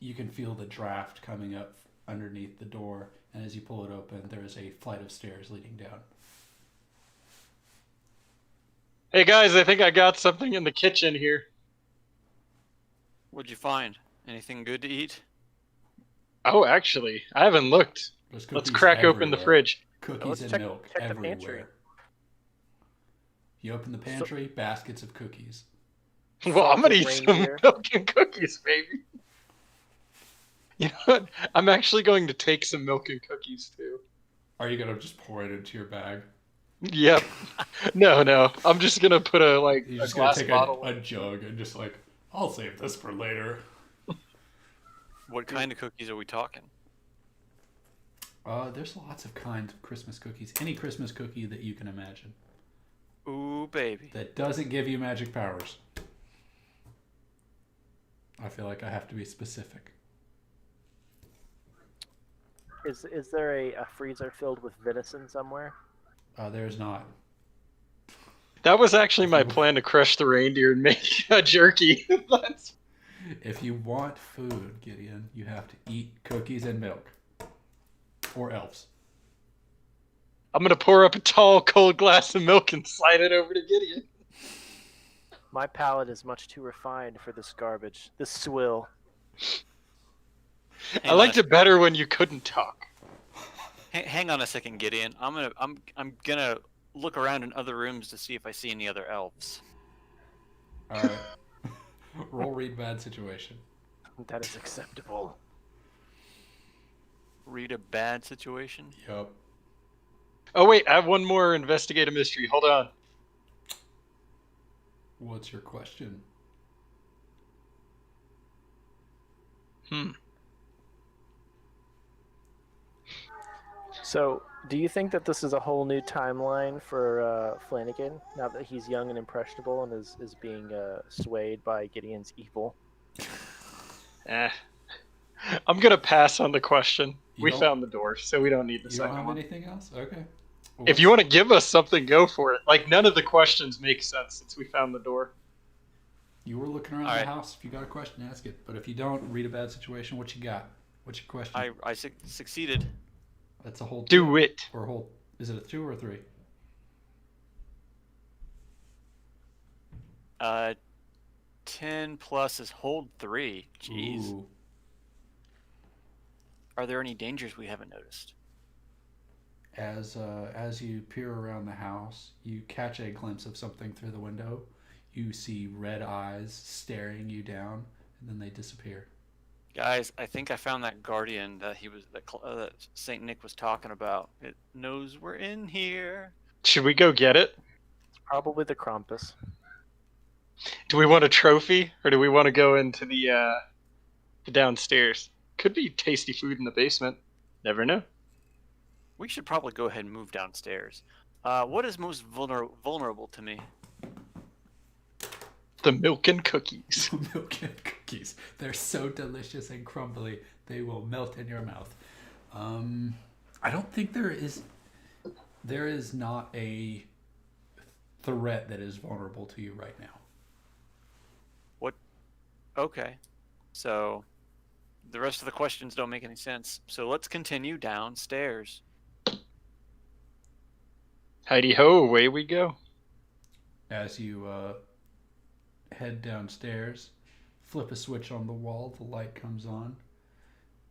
you can feel the draft coming up underneath the door, and as you pull it open, there is a flight of stairs leading down. Hey guys, I think I got something in the kitchen here. What'd you find? Anything good to eat? Oh, actually, I haven't looked. There's Let's cookies crack open the everywhere. fridge. Cookies Let's and check- milk check the everywhere. pantry. You open the pantry, baskets of cookies. Well, I'm gonna Salted eat some reindeer. milk and cookies, baby. You know what? I'm actually going to take some milk and cookies too. Are you gonna just pour it into your bag? Yep. No. I'm just gonna put a You're a just gonna glass take bottle. a jug and just like, I'll save this for later. What kind of cookies are we talking? There's lots of kinds of Christmas cookies. Any Christmas cookie that you can imagine Ooh, baby. that doesn't give you magic powers. I feel like I have to be specific. Is there a freezer filled with venison somewhere? There's not. That was actually my plan to crush the reindeer and make a jerky. That's... If you want food, Gideon, you have to eat cookies and milk. Or else. I'm gonna pour up a tall, cold glass of milk and slide it over to Gideon. My palate is much too refined for this garbage. This swill. I liked it better when you couldn't talk. Hang on a second, Gideon. I'm gonna look around in other rooms to see if I see any other elves. Alright. Roll read bad situation. That is acceptable. Read a bad situation. Yup. Oh wait, I have one more investigate a mystery. Hold on. What's your question? So, do you think that this is a whole new timeline for Flanagan now that he's young and impressionable and is being swayed by Gideon's evil? I'm gonna pass on the question. You We don't- found the door, so we don't need the You don't second have one. anything else? Okay. If you want to give us something, go for it. Like, none of the questions make sense since we found the door. You were looking around Alright. the house. If you got a question, ask it. But if you don't, read a bad situation. What you got? What's your question? I succeeded. That's a whole Do two it. or whole. Is it a 2 or a 3? 10 plus is hold 3. Jeez. Ooh. Are there any dangers we haven't noticed? As you peer around the house, you catch a glimpse of something through the window. You see red eyes staring you down, and then they disappear. Guys, I think I found that guardian that that Saint Nick was talking about. It knows we're in here. Should we go get it? It's probably the Krampus. Do we want a trophy, or do we want to go into the downstairs? Could be tasty food in the basement. Never know. We should probably go ahead and move downstairs. What is most vulnerable to me? The milk and cookies. Milk and cookies. They're so delicious and crumbly, they will melt in your mouth. I don't think there is not a threat that is vulnerable to you right now. Okay. So, the rest of the questions don't make any sense. So let's continue downstairs. Heidi ho, away we go. As you head downstairs, flip a switch on the wall, the light comes on,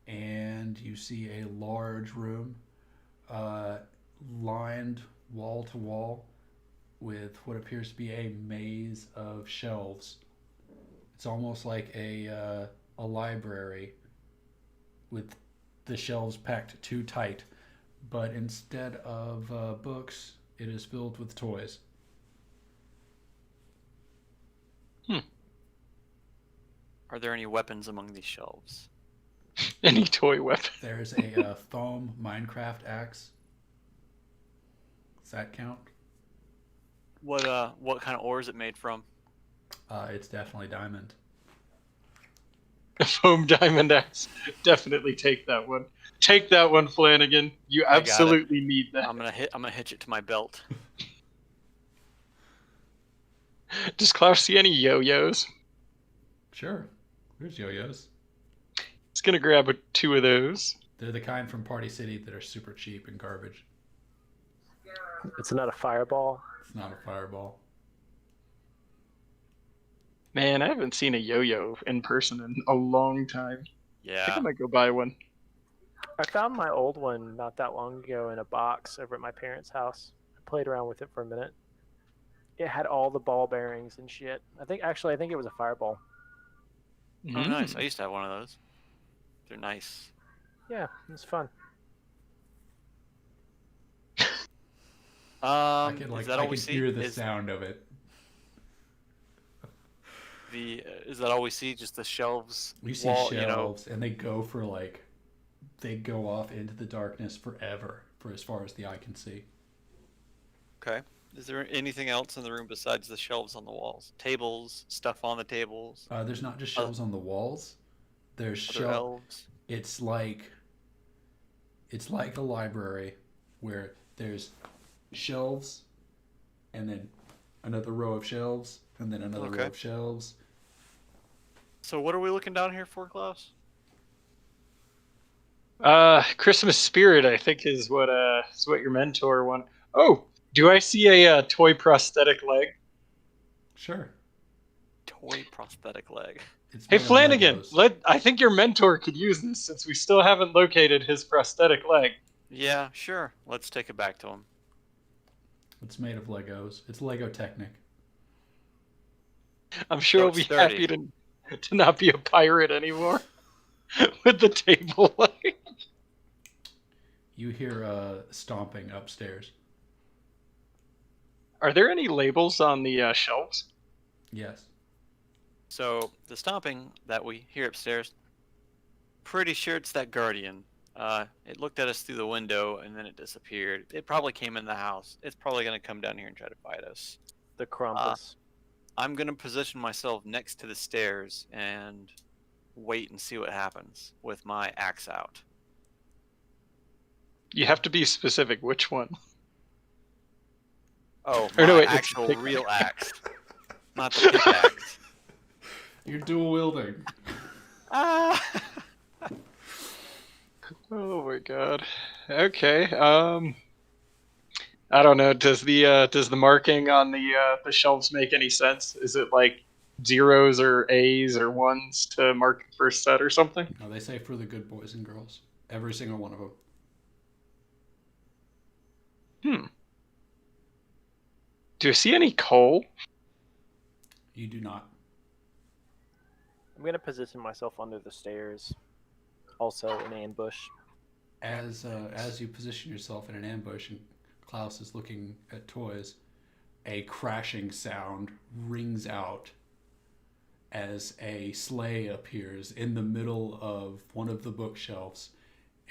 and you see a large room lined wall to wall with what appears to be a maze of shelves. It's almost like a library with the shelves packed too tight, but instead of books, it is filled with toys. Are there any weapons among these shelves? Any toy weapon. There's a foam Minecraft axe. Does that count? What kind of ore is it made from? It's definitely diamond. A foam diamond axe. Definitely take that one. Take that one, Flanagan. You I got it. absolutely need that. I'm gonna hitch it to my belt. Does Klaus see any yo-yos? Sure. There's yo-yos. He's gonna grab 2 of those. They're the kind from Party City that are super cheap and garbage. It's not a fireball. It's not a fireball. Man, I haven't seen a yo-yo in person in a long time. I think I Yeah. might go buy one. I found my old one not that long ago in a box over at my parents' house. I played around with it for a minute. It had all the ball bearings and shit. I think it was a fireball. Oh, nice. I used to have one of those. They're nice. Yeah, it was fun. I can Is that all I we can see? hear the Is sound of it. is that all we see? Just the shelves? We see wall, shelves, and they go for they go off into the darkness forever, for as far as the eye can see. Okay. Is there anything else in the room besides the shelves on the walls? Tables, stuff on the tables, There's not just shelves on the walls. There's other shelves. elves. It's like a library where there's shelves, and then another row of shelves, and then another Okay. row of shelves. So what are we looking down here for, Klaus? Christmas spirit, I think, is what your mentor wanted. Oh, do I see a toy prosthetic leg? Sure. Toy prosthetic leg. It's Hey made of Flanagan, Legos. I think your mentor could use this since we still haven't located his prosthetic leg. Yeah, sure. Let's take it back to him. It's made of Legos. It's Lego Technic. I'm sure So he'll be it's sturdy. happy to not be a pirate anymore with the table leg. You hear stomping upstairs. Are there any labels on the shelves? Yes. So the stomping that we hear upstairs, pretty sure it's that guardian. It looked at us through the window and then it disappeared. It probably came in the house. It's probably gonna come down here and try to fight us. The Krampus. I'm gonna position myself next to the stairs and wait and see what happens with my axe out. You have to be specific. Which one? Oh, Or my no, wait, it's actual pick- real axe, not the pickaxe. You're dual wielding. Ah! Oh my god. Okay. I don't know. Does the marking on the shelves make any sense? Is it like zeros or A's or ones to mark the first set or something? No, they say for the good boys and girls. Every single one of them. Do you see any coal? You do not. I'm gonna position myself under the stairs, also in ambush. As you position yourself in an ambush and Klaus is looking at toys, a crashing sound rings out as a sleigh appears in the middle of one of the bookshelves,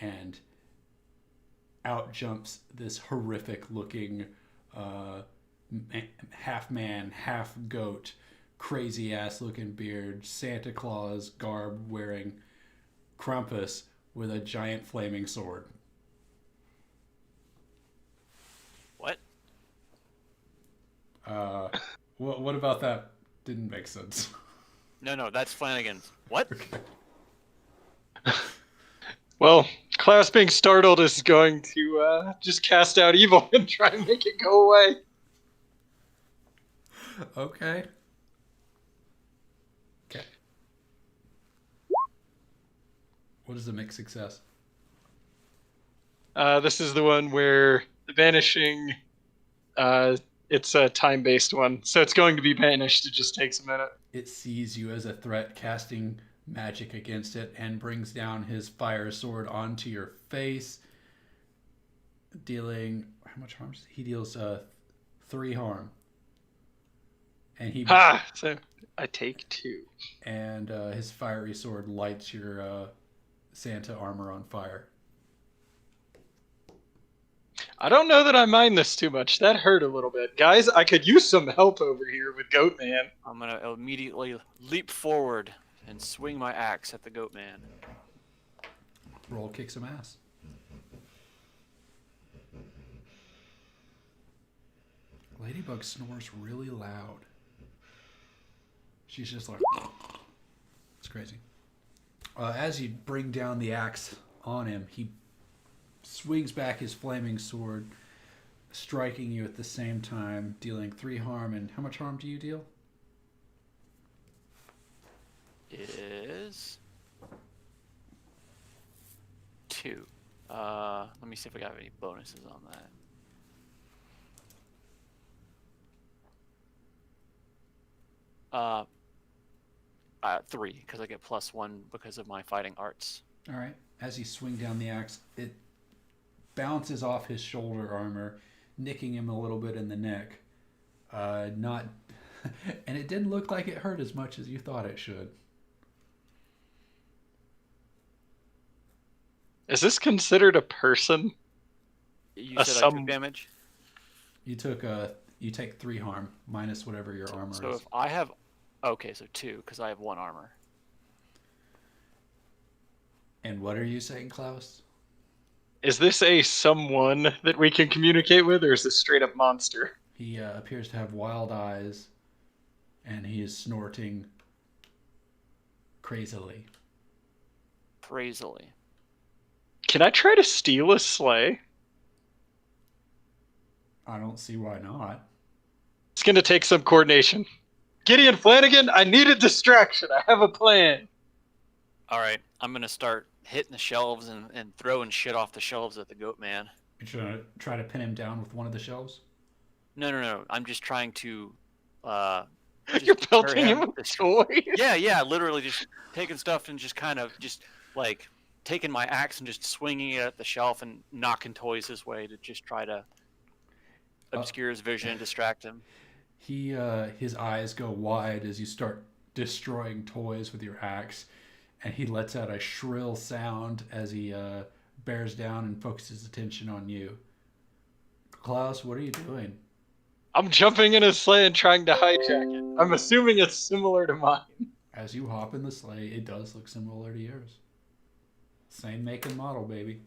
and out jumps this horrific looking half man, half goat, crazy ass looking beard, Santa Claus garb wearing Krampus with a giant flaming sword. What? What about that didn't make sense? No, that's Flanagan's. What? Okay. Well, Klaus being startled is going to just cast out evil and try and make it go away. Okay. Okay. What is a mixed success? This is the one where the vanishing, it's a time-based one, so it's going to be banished. It just takes a minute. It sees you as a threat, casting magic against it, and brings down his fire sword onto your face. dealing how much harm? He deals 3 harm, and So I take 2. and his fiery sword lights your Santa armor on fire. I don't know that I mind this too much. That hurt a little bit. Guys, I could use some help over here with Goatman. I'm gonna immediately leap forward and swing my axe at the goat man. Roll, kick some ass. Ladybug snores really loud. She's just like, it's crazy. As you bring down the axe on him, he swings back his flaming sword, striking you at the same time, dealing 3 harm. And how much harm do you deal? Is 2. Let me see if I got any bonuses on that. 3, because I get +1 because of my fighting arts. All right. As you swing down the axe, it bounces off his shoulder armor, nicking him a little bit in the neck. Not, and it didn't look like it hurt as much as you thought it should. Is this considered a person? You A said I sum- took damage? You take 3 harm minus whatever your armor So is. if I have... Okay, so 2, because I have 1 armor. And what are you saying, Klaus? Is this a someone that we can communicate with, or is this straight up monster? He appears to have wild eyes, and he is snorting crazily. Crazily. Can I try to steal a sleigh? I don't see why not. It's gonna take some coordination. Gideon Flanagan, I need a distraction. I have a plan. Alright, I'm gonna start hitting the shelves and throwing shit off the shelves at the goat man. You're trying to try to pin him down with one of the shelves? No. I'm just trying to... You're just pelting hurt him with toys. Yeah, literally just taking stuff and just kind of just like taking my axe and just swinging it at the shelf and knocking toys his way to just try to obscure his vision and distract him. He his eyes go wide as you start destroying toys with your axe, and he lets out a shrill sound as he bears down and focuses attention on you. Klaus, what are you doing? I'm jumping in a sleigh and trying to hijack it. I'm assuming it's similar to mine. As you hop in the sleigh, it does look similar to yours. Same make and model, baby.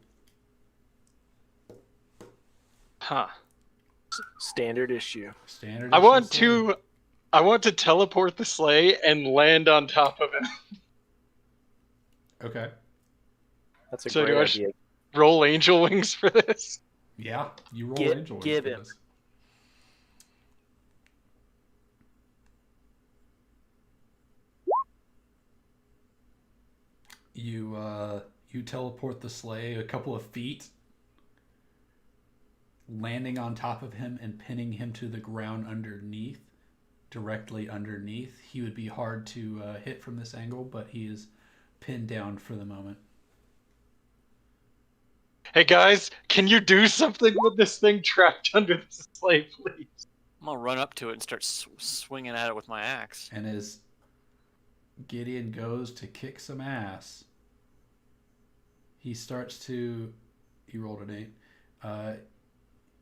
Huh. Standard issue. Standard. I issue want sleigh. to teleport the sleigh and land on top of it. Okay. That's a So great do I idea. Roll angel wings for this. Yeah, you roll Give- angel wings give for him. this. You teleport the sleigh a couple of feet, landing on top of him and pinning him to the ground underneath, directly underneath. He would be hard to hit from this angle, but he is pinned down for the moment. Hey guys, can you do something with this thing trapped under the sleigh, please? I'm gonna run up to it and start swinging at it with my axe. And as Gideon goes to kick some ass, he rolled an 8.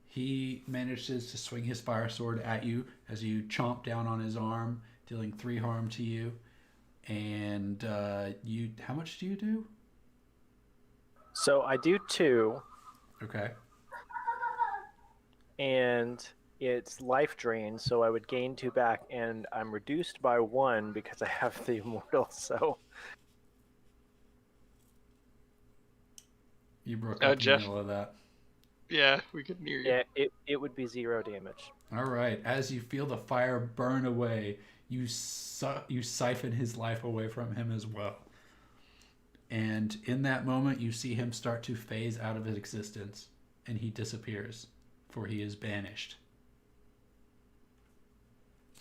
He manages to swing his fire sword at you as you chomp down on his arm, dealing 3 harm to you. And how much do you do? So I do 2, Okay. and it's life drain, so I would gain 2 back, and I'm reduced by 1 because I have the immortal. So You broke Oh, up in Jeff. the middle of that. Yeah, we could hear you. yeah, it would be 0 damage. All right. As you feel the fire burn away, you siphon his life away from him as well. And in that moment, you see him start to phase out of his existence, and he disappears, for he is banished.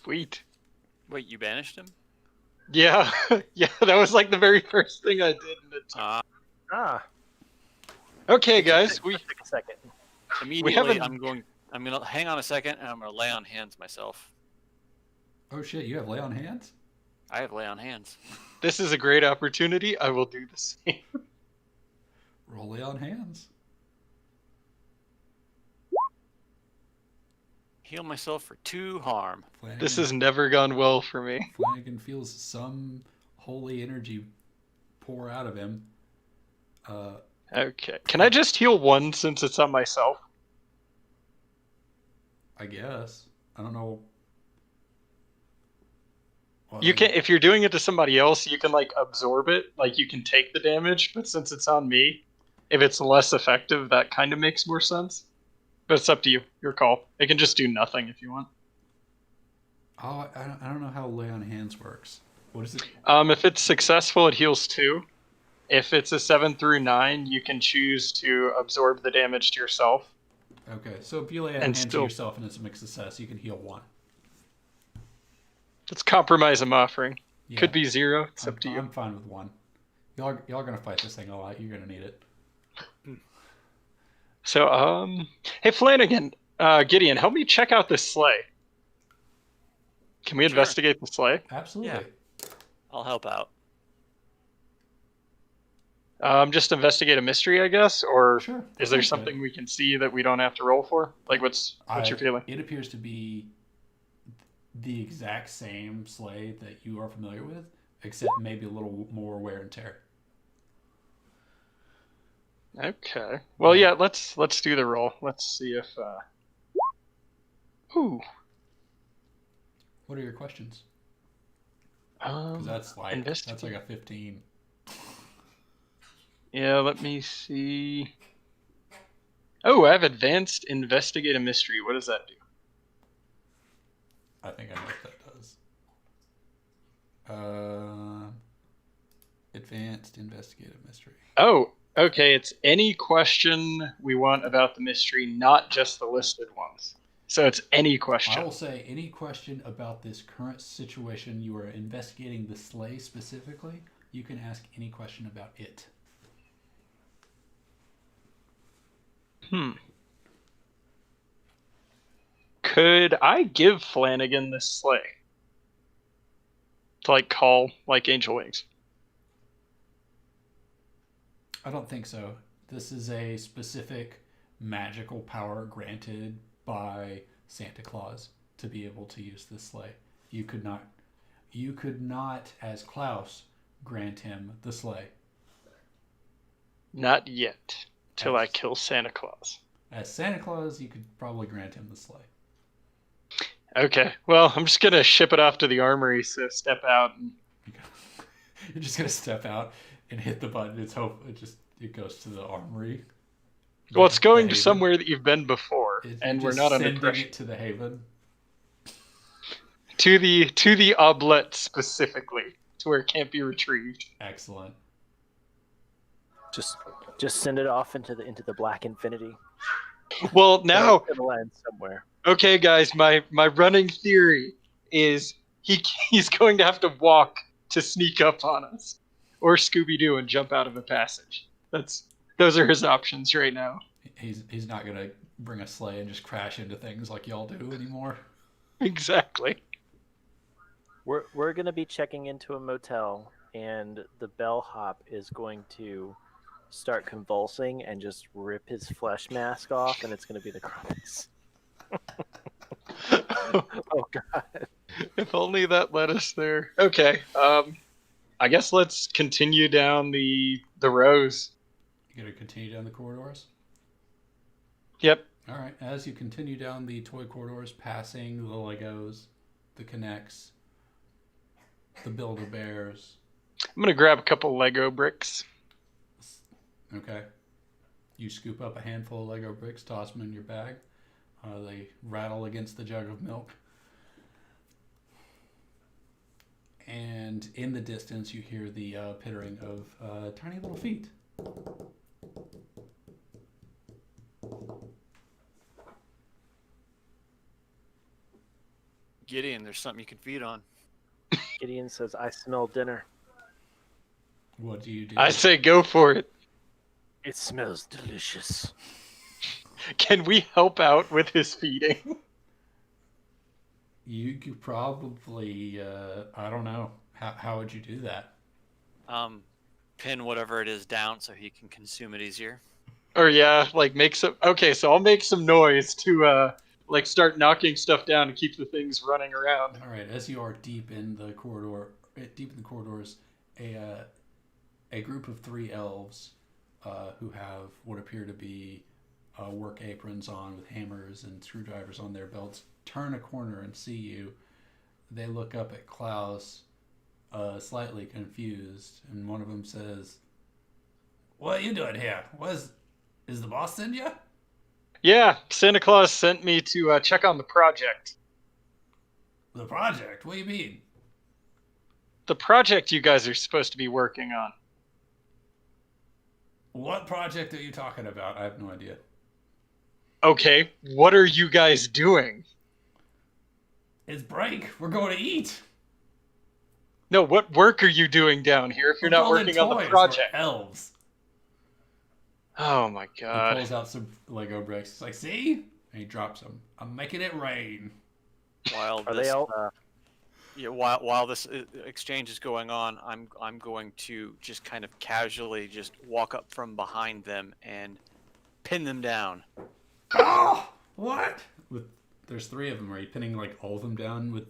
Sweet. Wait, you banished him? Yeah, yeah, that was like the very first thing I did. In the Ah, Ah, Okay, guys, we took a second. Immediately, haven't- I'm gonna hang on a second, and I'm gonna lay on hands myself. Oh shit, you have lay on hands? I have lay on hands. This is a great opportunity. I will do the same. Roll lay on hands. Heal myself for 2 harm. Flanagan, This has never gone well for me. Flanagan feels some holy energy pour out of him. Okay. Can I just heal 1 since it's on myself? I guess. I don't know. Well, You can, if you're doing it to somebody else, you can like absorb it, like you can take the damage. But since it's on me, if it's less effective, that kind of makes more sense. But it's up to you. Your call. It can just do nothing if you want. Oh, I don't know how lay on hands works. What is it? If it's successful, it heals 2. If it's a 7 through 9, you can choose to absorb the damage to yourself. Okay, so if you lay on And hands still- to yourself and it's a mixed success, you can heal 1. It's compromise I'm offering. Yeah, Could be 0. It's I'm, up to you. I'm fine with 1. Y'all are gonna fight this thing a lot. You're gonna need it. So, hey Flanagan, Gideon, help me check out this sleigh. Can we Sure. investigate the sleigh? Absolutely. I'll help out. Just investigate a mystery, I guess, or Sure. is there sounds good. something we can see that we don't have to roll for? Like, what's your feeling? It appears to be the exact same sleigh that you are familiar with, except maybe a little more wear and tear. Okay. Well, yeah, let's do the roll. Let's see if. Ooh. What are your questions? Because that's like investigate. a 15. Yeah, let me see. Oh, I have advanced investigate a mystery. What does that do? I think I know what that does. Advanced investigative mystery. Oh, okay. It's any question we want about the mystery, not just the listed ones. So it's any I question. will say any question about this current situation you are investigating the sleigh specifically, you can ask any question about it. Could I give Flanagan this sleigh? To like call like angel wings. I don't think so. This is a specific magical power granted by Santa Claus to be able to use this sleigh. You could not, as Klaus, grant him the sleigh. Not yet. Till I Yes. kill Santa Claus. As Santa Claus, you could probably grant him the sleigh. Okay. Well, I'm just gonna ship it off to the armory, so step out and You're just gonna step out and hit the button. It goes to the armory. well, it's going The to Haven. somewhere that you've been before, You're and we're just not under sending pressure. it to the Haven. To the oblet specifically, to where it can't be retrieved. Excellent. Just send it off into the black infinity. Well, now, It'll land somewhere. okay, guys, my running theory is he's going to have to walk to sneak up on us, or Scooby Doo and jump out of a passage. Those are his options right now. He's not gonna bring a sleigh and just crash into things like y'all do anymore. Exactly. We're gonna be checking into a motel, and the bellhop is going to start convulsing and just rip his flesh mask off, and it's gonna be the Krampus. Oh God! If only that led us there. Okay. I guess let's continue down the rows. You gonna continue down the corridors? Yep. All right. As you continue down the toy corridors, passing the Legos, the Connects, the Build-A-Bears. I'm gonna grab a couple Lego bricks. Okay. You scoop up a handful of Lego bricks, toss them in your bag. They rattle against the jug of milk. And in the distance, you hear the pittering of tiny little feet. Gideon, there's something you can feed on. Gideon says, "I smell dinner. What do you do? I say go for it. It smells delicious." Can we help out with his feeding? You could probably, I don't know. How would you do that? Pin whatever it is down so he can consume it easier. Or yeah, like make some. Okay, so I'll make some noise to like start knocking stuff down and keep the things running around. All right, as you are deep in the corridors, a group of 3 elves who have what appear to be work aprons on with hammers and screwdrivers on their belts turn a corner and see you. They look up at Klaus, slightly confused, and one of them says, "What are you doing here? Is the boss send you?" Yeah, Santa Claus sent me to check on the project. The project? What do you mean? The project you guys are supposed to be working on. What project are you talking about? I have no idea. Okay, what are you guys doing? It's break. We're going to eat. No, what work are you doing down here if you're not building working on the toys. project? We're elves. Oh my He god. pulls out some Lego bricks. He's like, "See?" And he drops them. I'm making it rain. While Are this, they all? yeah, while this exchange is going on, I'm going to just kind of casually just walk up from behind them and pin them down. Oh, what? There's 3 of them. Are you pinning like all of them down with?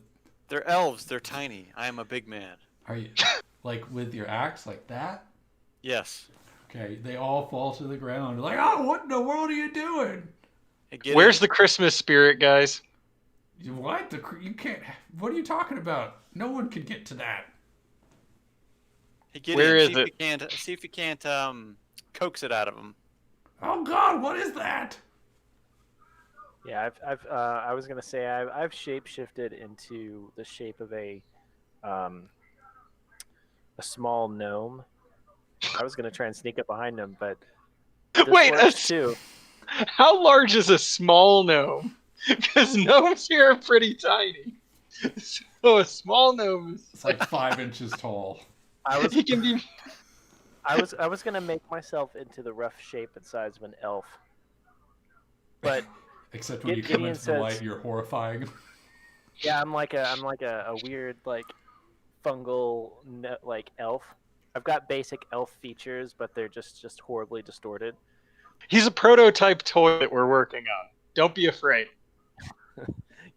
They're elves. They're tiny. I am a big man. Are you like with your axe like that? Yes. Okay, they all fall to the ground. Like, oh, what in the world are you doing? Hey, Gideon, Where's the Christmas spirit, guys? What? You can't. What are you talking about? No one can get to that. Hey, Gideon, Where is see if it? you can't see if you can't coax it out of him. Oh God, what is that? Yeah, I was gonna say I've shapeshifted into the shape of a small gnome. I was gonna try and sneak up behind him, but this Wait, works too. how large is a small gnome? Because gnomes here are pretty tiny. So a small gnome is It's like 5 inches tall. I was he can be. I was gonna make myself into the rough shape and size of an elf, but Except when you come Gideon into the light, says- you're horrifying. yeah, I'm like a weird like fungal like elf. I've got basic elf features, but they're just horribly distorted. He's a prototype toy that we're working on. Don't be afraid.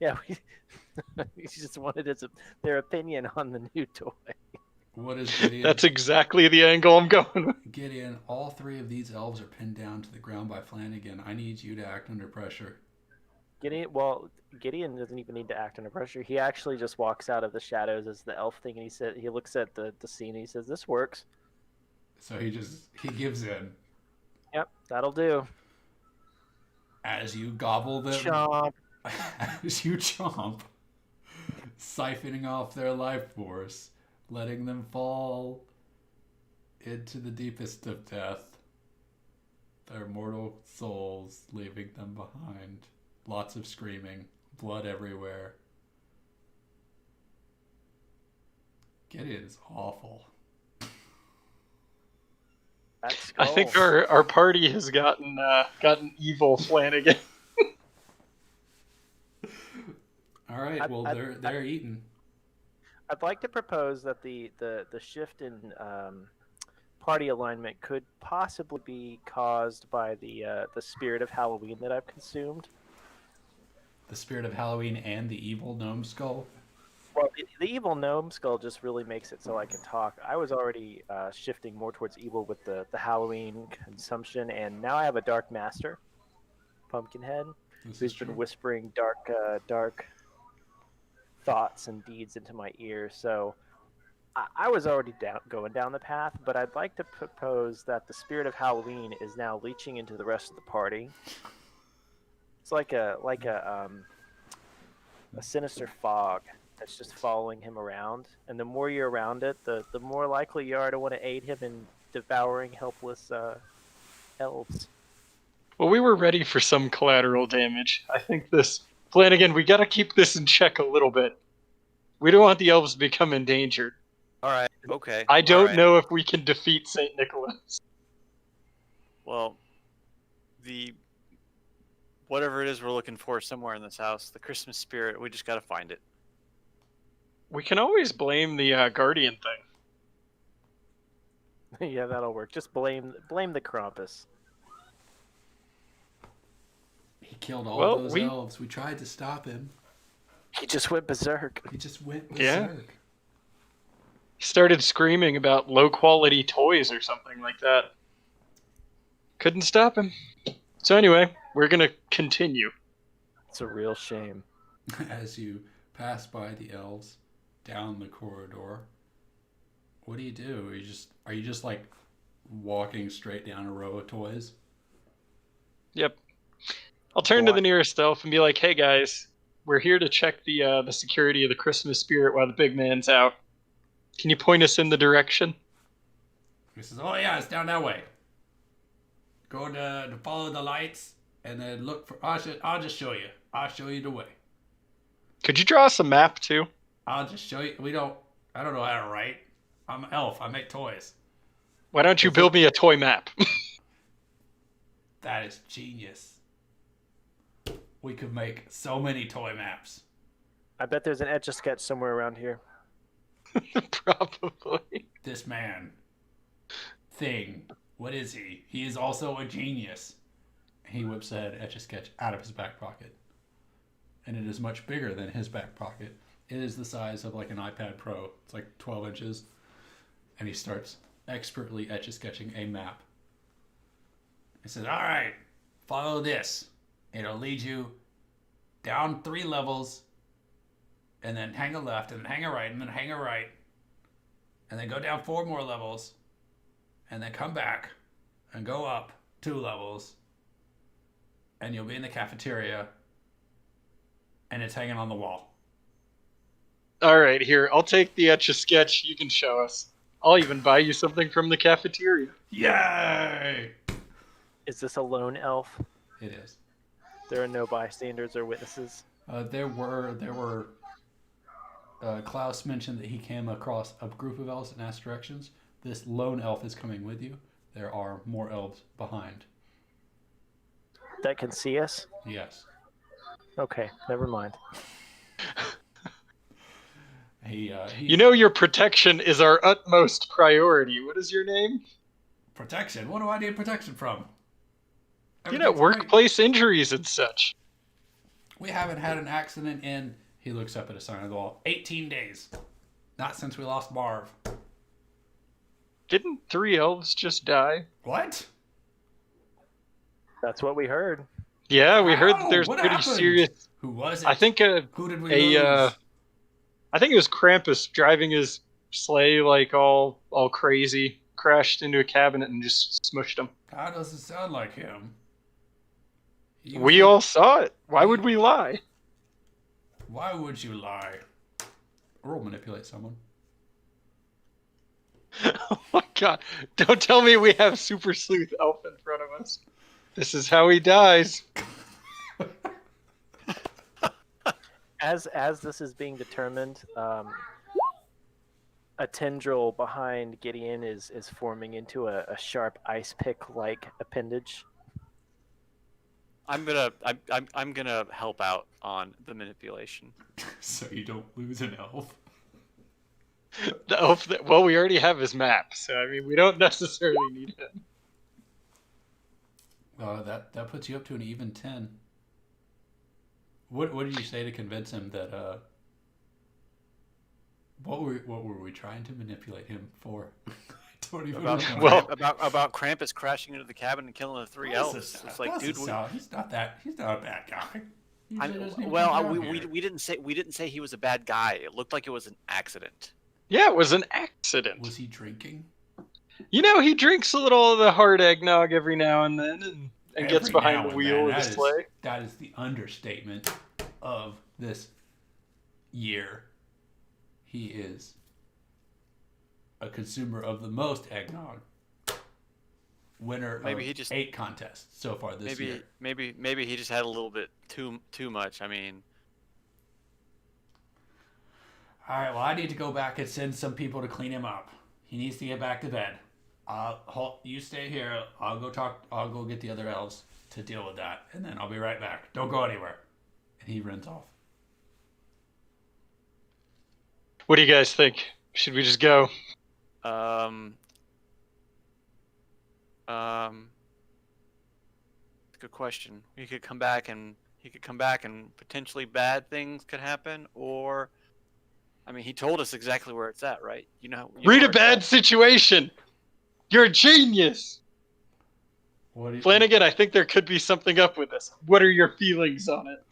Yeah, we just wanted their opinion on the new toy. What is Gideon? That's exactly the angle I'm going with. Gideon, all 3 of these elves are pinned down to the ground by Flanagan. I need you to act under pressure. Gideon doesn't even need to act under pressure. He actually just walks out of the shadows as the elf thing, and he looks at the scene and he says, "This works. So he gives in. Yep, that'll do." As you gobble them, Chomp. as you chomp, siphoning off their life force, letting them fall into the deepest of death, their mortal souls leaving them behind. Lots of screaming, blood everywhere. Gideon is awful. That I think skull. our party has gotten evil Flanagan. All right, well they're eating. I'd like to propose that the shift in party alignment could possibly be caused by the spirit of Halloween that I've consumed. The spirit of Halloween and the evil gnome skull. Well, the evil gnome skull just really makes it so I can talk. I was already shifting more towards evil with the Halloween consumption, and now I have a dark master, Pumpkinhead, This who's is been true. whispering dark thoughts and deeds into my ear. So I was already going down the path, but I'd like to propose that the spirit of Halloween is now leaching into the rest of the party. It's like a sinister fog that's just following him around, and the more you're around it, the more likely you are to want to aid him in devouring helpless elves. Well, we were ready for some collateral damage. I think this Flanagan, we gotta keep this in check a little bit. We don't want the elves to become endangered. All right. Okay. I all don't right. know if we can defeat Saint Nicholas. Well, the whatever it is we're looking for somewhere in this house, the Christmas spirit. We just gotta find it. We can always blame the Guardian thing. Yeah, that'll work. Just blame the Krampus. He killed all Well, those elves. We tried to stop him. He just went berserk. He just went Yeah. berserk. He started screaming about low quality toys or something like that. Couldn't stop him. So anyway, we're gonna continue. It's a real shame. As you pass by the elves down the corridor, what do you do? Are you just like walking straight down a row of toys? Yep. I'll turn to the nearest elf and be like, "Hey guys, we're here to check the security of the Christmas spirit while the big man's out. Can you point us in the direction?" He says, "Oh yeah, it's down that way. Go to follow the lights, and then look for. I'll just show you. I'll show you the way. Could you draw us a map too? I'll just show you. I don't know how to write. I'm an elf. I make toys. Why don't you build me a toy map? That is genius. We could make so many toy maps. I bet there's an Etch-a-Sketch somewhere around here. Probably. This man, thing, what is he? He is also a genius." He whips a Etch-a-Sketch out of his back pocket. And it is much bigger than his back pocket. It is the size of like an iPad Pro. It's like 12 inches. And he starts expertly Etch-a-Sketching a map. He says, "All right, follow this. It'll lead you down 3 levels, and then hang a left, and then hang a right, and then hang a right, and then go down 4 more levels, and then come back and go up 2 levels, and you'll be in the cafeteria, and it's hanging on the wall." All right, here. I'll take the Etch-a-Sketch. You can show us. I'll even buy you something from the cafeteria. Yay! Is this a lone elf? It is. There are no bystanders or witnesses. There were. Klaus mentioned that he came across a group of elves and asked directions. This lone elf is coming with you. There are more elves behind. That can see us? Yes. Okay, never mind. He You know your protection is our utmost priority. What is your name? protection. What do I need protection from? You know, Everything's great. workplace injuries and such. We haven't had an accident in. He looks up at a sign on the wall. 18 days. Not since we lost Marv. Didn't 3 elves just die? What? That's what we heard. Yeah, we heard Ow, that there's what pretty happened? serious. Who was it? I think Who did we lose? I think it was Krampus driving his sleigh like all crazy, crashed into a cabinet and just smushed him. How does it sound like him? We all saw it. Why would we lie? Why would you lie? Or manipulate someone. Oh my god. Don't tell me we have Super Sleuth Elf in front of us. This is how he dies. As this is being determined, a tendril behind Gideon is forming into a sharp ice pick like appendage. I'm gonna help out on the manipulation. So you don't lose an elf. The elf that, well, we already have his map, so I mean we don't necessarily need him. That puts you up to an even 10. What did you say to convince him that what were we trying to manipulate him for? I don't even remember. Well- about Krampus crashing into the cabin and killing the 3 elves. It's like, dude, he's not a bad guy. He usually doesn't even well, come down we here. we didn't say he was a bad guy. It looked like it was an accident. Yeah, it was an accident. Was he drinking? You know, he drinks a little of the hard eggnog every now and then and gets Every behind now the and wheel then. of his sleigh. That is the understatement of this year. He is a consumer of the most eggnog. Winner Maybe of he just- 8 contests so far this year. Maybe he just had a little bit too much. I mean, All right, well, I need to go back and send some people to clean him up. He needs to get back to bed. You stay here. I'll go get the other elves. to deal with that, and then I'll be right back. Don't go anywhere. And he runs off. What do you guys think? Should we just go? Good question. He could come back and potentially bad things could happen, or I mean, he told us exactly where it's at, right? You know Read where a it's bad at. situation. You're a genius. What do you, Flanagan, I think there could be something up with this. What are your feelings on it?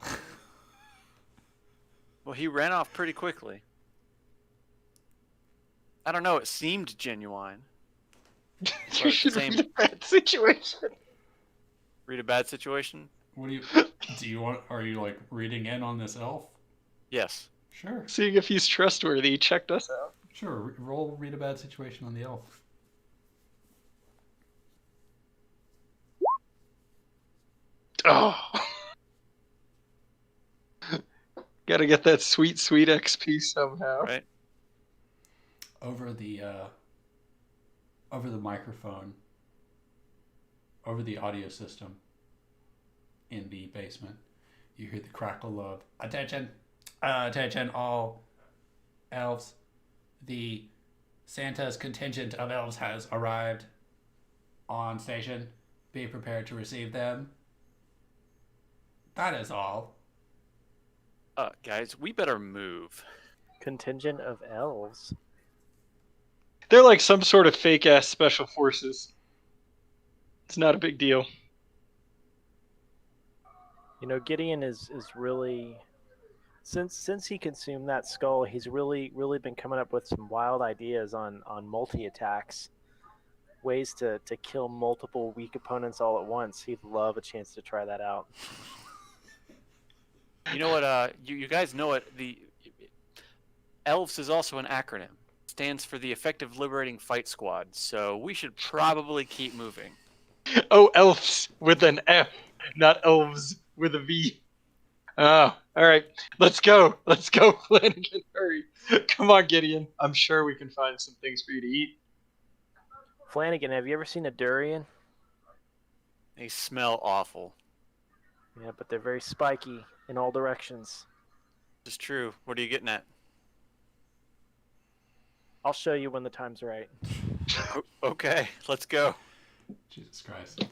Well, he ran off pretty quickly. I don't know. It seemed genuine. You should read a bad situation. Read a bad situation? What do you want? Are you like reading in on this elf? Yes. Sure. Seeing if he's trustworthy. He checked us out. Sure. Roll read a bad situation on the elf. Oh. Gotta get that sweet XP somehow. Right. Over the microphone, over the audio system in the basement, you hear the crackle of attention all elves. The Santa's contingent of elves has arrived on station. Be prepared to receive them. That is all. Guys, we better move. Contingent of elves. They're like some sort of fake ass special forces. It's not a big deal. You know, Gideon is really since he consumed that skull, he's really been coming up with some wild ideas on multi attacks, ways to kill multiple weak opponents all at once. He'd love a chance to try that out. You know what? You guys know it. The ELVS is also an acronym. Stands for the Effective Liberating Fight Squad. So we should probably keep moving. Oh, elves with an F, not elves with a V. Oh, all right. Let's go. Let's go, Flanagan. Hurry. Come on, Gideon. I'm sure we can find some things for you to eat. Flanagan, have you ever seen a durian? They smell awful. Yeah, but they're very spiky in all directions. It's true. What are you getting at? I'll show you when the time's right. Okay, let's go. Jesus Christ.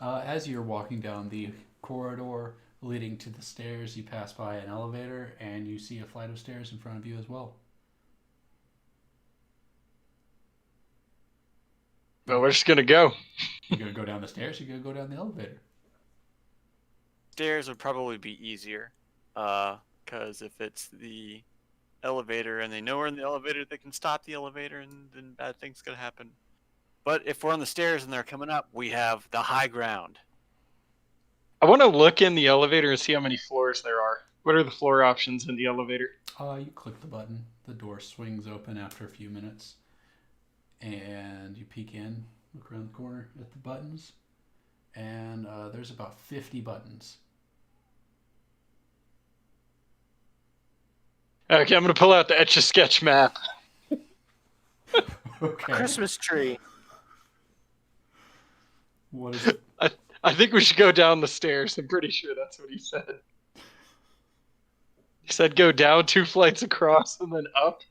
As you're walking down the corridor leading to the stairs, you pass by an elevator and you see a flight of stairs in front of you as well. Well, we're just gonna go. You're going to go down the stairs, you're going to go down the elevator. Stairs would probably be easier. Because if it's the elevator and they know we're in the elevator, they can stop the elevator and then bad things could happen. But if we're on the stairs and they're coming up, we have the high ground. I want to look in the elevator and see how many floors there are. What are the floor options in the elevator? You click the button, the door swings open after a few minutes, and you peek in, look around the corner at the buttons, and there's about 50 buttons. Okay, I'm gonna pull out the Etch-a-Sketch map. Okay. Christmas tree. What is it? I think we should go down the stairs. I'm pretty sure that's what he said. He said go down 2 flights across and then up.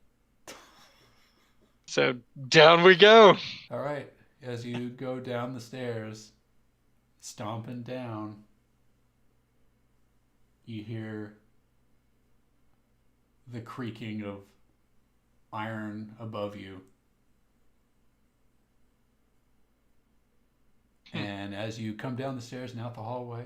So down we go. All right. As you go down the stairs, stomping down, you hear the creaking of iron above you. And as you come down the stairs and out the hallway,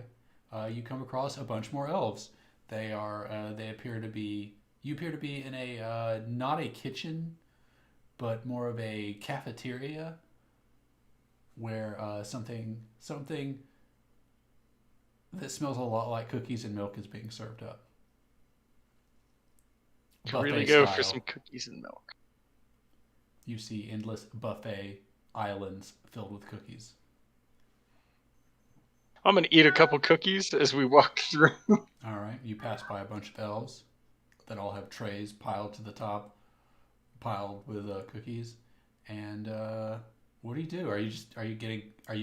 you come across a bunch more elves. They appear to be in a not a kitchen, but more of a cafeteria, where something that smells a lot like cookies and milk is being served up. Really Buffet go style. for some cookies and milk. You see endless buffet islands filled with cookies. I'm gonna eat a couple cookies as we walk through. All right, you pass by a bunch of elves that all have trays piled to the top, piled with cookies. And What do you do? Are you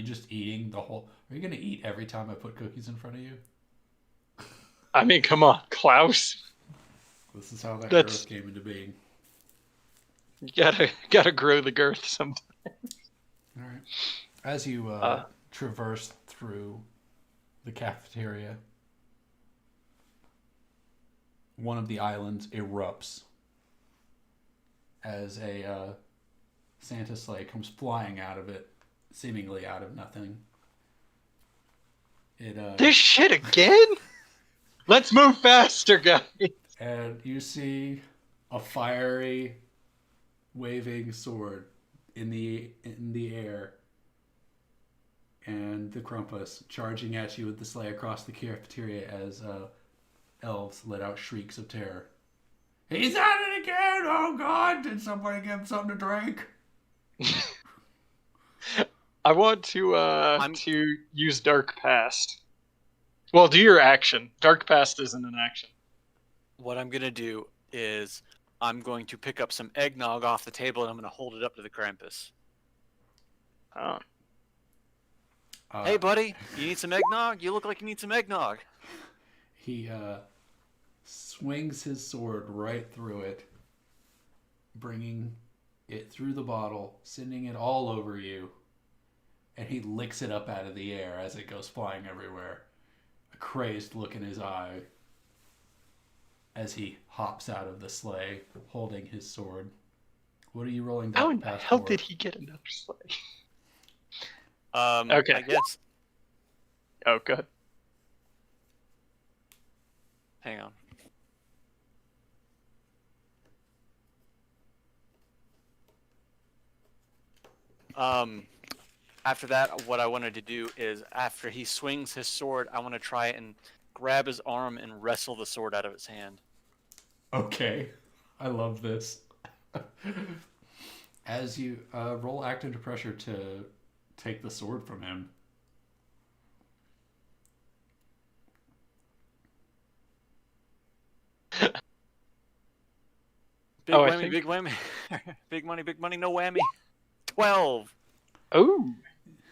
just eating the whole? Are you gonna eat every time I put cookies in front of you? I mean, come on, Klaus. This is how that That's- growth came into being. You gotta grow the girth sometime. All right. As you traverse through the cafeteria, one of the islands erupts as a Santa sleigh comes flying out of it, seemingly out of nothing. This shit again? Let's move faster, guys. And you see a fiery, waving sword in the air, and the Krampus charging at you with the sleigh across the cafeteria as elves let out shrieks of terror. He's at it again! Oh God! Did somebody give him something to drink? I want to use Dark Past. Well, do your action. Dark Past isn't an action. What I'm gonna do is I'm going to pick up some eggnog off the table and I'm gonna hold it up to the Krampus. Oh. Hey, buddy, you need some eggnog? You look like you need some eggnog. He swings his sword right through it, bringing it through the bottle, sending it all over you, and he licks it up out of the air as it goes flying everywhere. A crazed look in his eye as he hops out of the sleigh, holding his sword. What are you rolling How down in the past hell for? did he get another sleigh? Okay. I guess. Oh, good. Hang on. After that, what I wanted to do is, after he swings his sword, I want to try and grab his arm and wrestle the sword out of his hand. Okay, I love this. As you roll act under pressure to take the sword from him. Big Oh, I whammy, think- big whammy. Big money, no whammy. 12. Oh.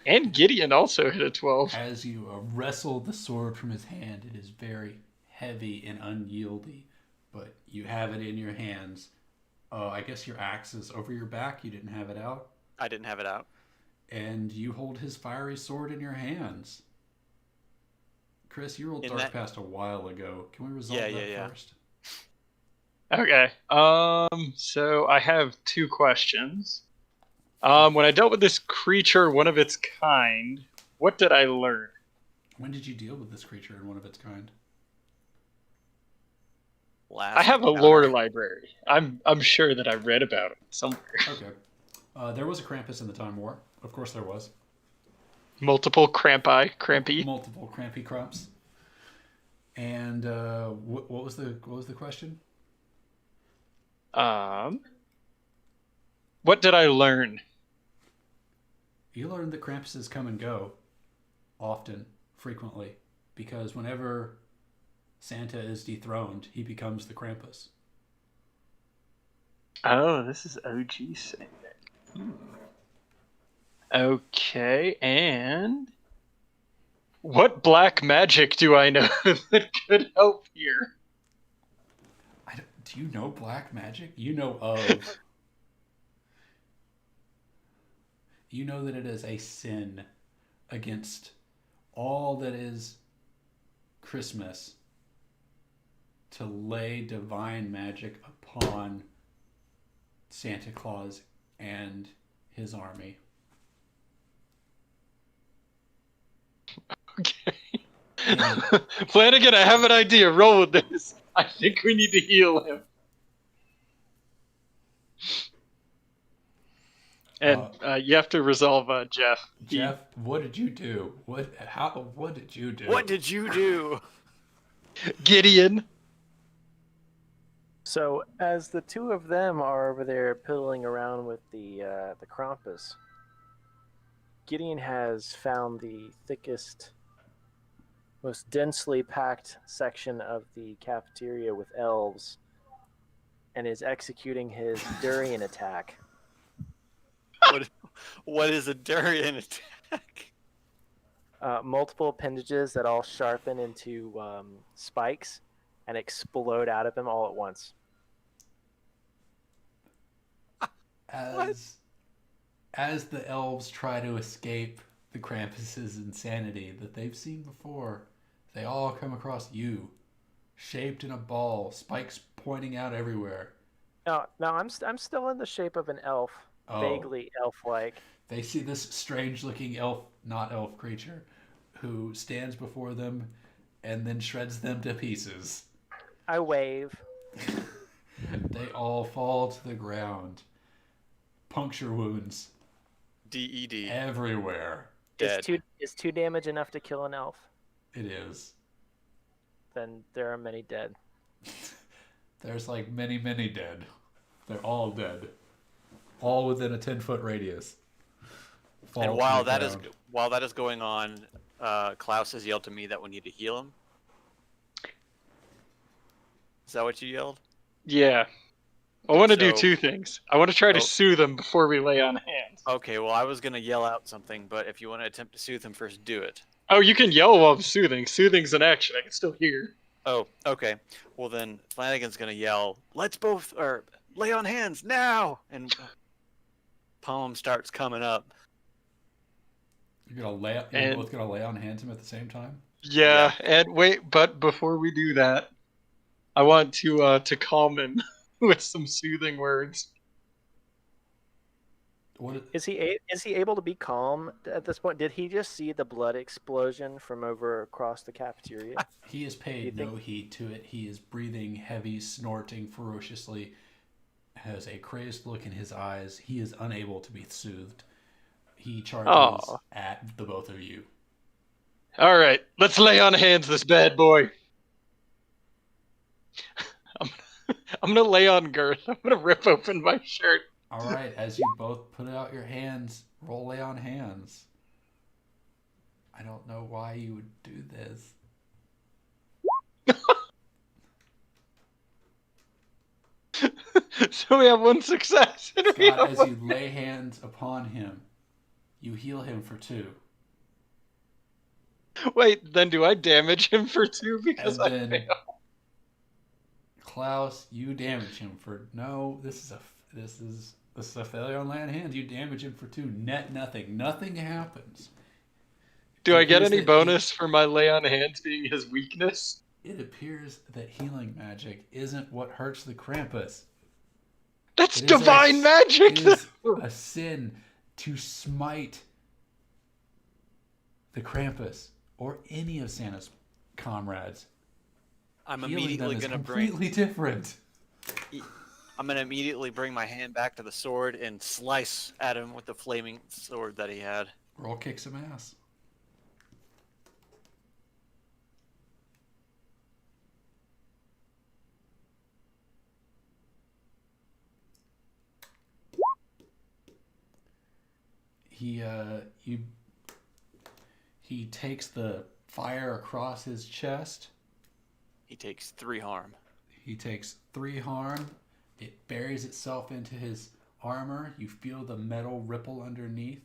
And Gideon also hit a 12. As you wrestle the sword from his hand, it is very heavy and unyieldy, but you have it in your hands. I guess your axe is over your back. You didn't have it out. I didn't have it out. And you hold his fiery sword in your hands. Chris, you rolled In Dark that- Past a while ago. Can we resolve Yeah, that yeah. first? Okay. So I have two questions. When I dealt with this creature, one of its kind, what did I learn? When did you deal with this creature in one of its kind? Last I have a encounter. lore library. I'm sure that I read about it somewhere. Okay. There was a Krampus in the Time War. Of course there was. Multiple crampy. Multiple Crampy Crumps. And what was the question? What did I learn? You learned that Krampuses come and go often, frequently, because whenever Santa is dethroned, he becomes the Krampus. Oh, this is OG saying that. Okay, and what black magic do I know that could help here? Do you know black magic? You know of. You know that it is a sin against all that is Christmas to lay divine magic upon Santa Claus and his army. Okay. And Flanagan, I have an idea. Roll with this. I think we need to heal him. And you have to resolve Jeff. Jeff, what did you do? What did you do? What did you do? Gideon. So as the two of them are over there piddling around with the Krampus, Gideon has found the thickest, most densely packed section of the cafeteria with elves, and is executing his durian attack. What is a durian attack? Multiple appendages that all sharpen into spikes and explode out of him all at once. As the elves try to escape the Krampus's insanity that they've seen before, they all come across you, shaped in a ball, spikes pointing out everywhere. No, I'm still in the shape of an elf, Oh. vaguely elf-like. They see this strange-looking elf, not elf creature, who stands before them and then shreds them to pieces. I wave. They all fall to the ground. Puncture wounds DED. everywhere. Dead. Is 2 damage enough to kill an elf? It is. Then there are many dead. There's like many, many dead. They're all dead. All within a 10-foot radius. Fall And to while the that is ground. going on, Klaus has yelled to me that we need to heal him. Is that what you yelled? Yeah. I want to do So- 2 things. I want to try to Oh. soothe him before we lay on hands. Okay, well, I was gonna yell out something, but if you want to attempt to soothe him first, do it. Oh, you can yell while I'm soothing. Soothing's an action. I can still hear. Oh, okay. Well, then Flanagan's gonna yell, "Let's both or lay on hands now!" And Palm starts coming up. You're And- both gonna lay on hands him at the same time? Yeah, and wait, but before we do that, I want to calm him with some soothing words. What? Is he able to be calm at this point? Did he just see the blood explosion from over across the cafeteria? He has You paid think- no heed to it. He is breathing heavy, snorting ferociously, has a crazed look in his eyes. He is unable to be soothed. He charges Aw. at the both of you. All right, let's lay on hands this bad boy. I'm gonna lay on Girth. I'm gonna rip open my shirt. All right, as you both put out your hands, roll lay on hands. I don't know why you would do this. So we have 1 success. And we Scott, have as you lay hands upon him, you heal him for 2. Wait, then do I damage him for 2 because And I then fail? Klaus, you damage him for no. This is a failure on land hands. You damage him for 2. Net nothing. Nothing happens. Do I get It appears any that bonus for my lay on hands being his weakness? It appears that healing magic isn't what hurts the Krampus. That's It is divine magic. It is a sin to smite the Krampus or any of Santa's comrades. I'm Healing immediately them is gonna bring. completely different. I'm gonna immediately bring my hand back to the sword and slice at him with the flaming sword that he had. Roll kick some ass. He takes the fire across his chest. He takes 3 harm. He takes 3 harm. It buries itself into his armor. You feel the metal ripple underneath.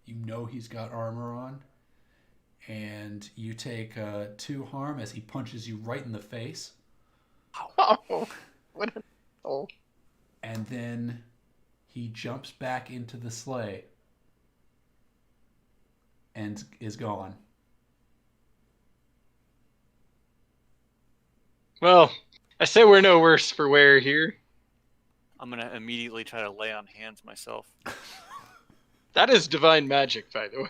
You know he's got armor on. And you take 2 harm as he punches you right in the face. Oh, what an asshole. And then he jumps back into the sleigh and is gone. Well, I say we're no worse for wear here. I'm gonna immediately try to lay on hands myself. That is divine magic, by the way.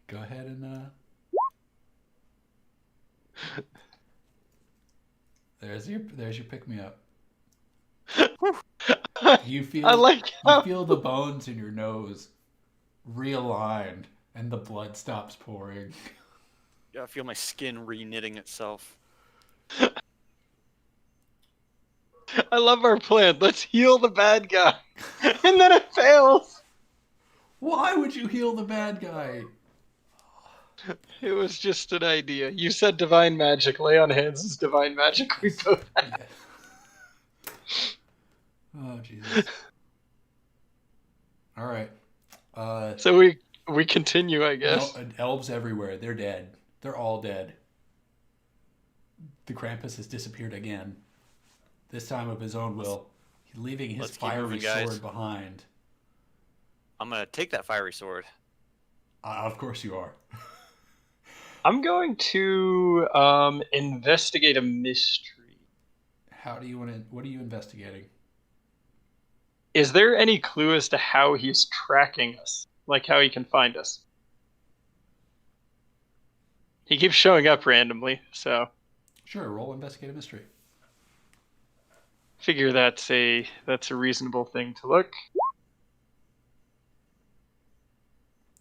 Go ahead and there's your pick me up. You feel I like you how feel the bones in your nose realigned and the blood stops pouring. I feel my skin re-knitting itself. I love our plan. Let's heal the bad guy. And then it fails. Why would you heal the bad guy? It was just an idea. You said divine magic. Lay on hands is divine magic. We both have. Yeah. Oh Jesus. All right. So we continue, I guess. Elves everywhere. They're dead. They're all dead. The Krampus has disappeared again. This time of his own will. He's leaving his Let's keep fiery moving, guys. sword behind. I'm gonna take that fiery sword. Of course you are. I'm going to investigate a mystery. How do you want to? What are you investigating? Is there any clue as to how he's tracking us? Like how he can find us? He keeps showing up randomly, so Sure. Roll investigate a mystery. figure that's a reasonable thing to look.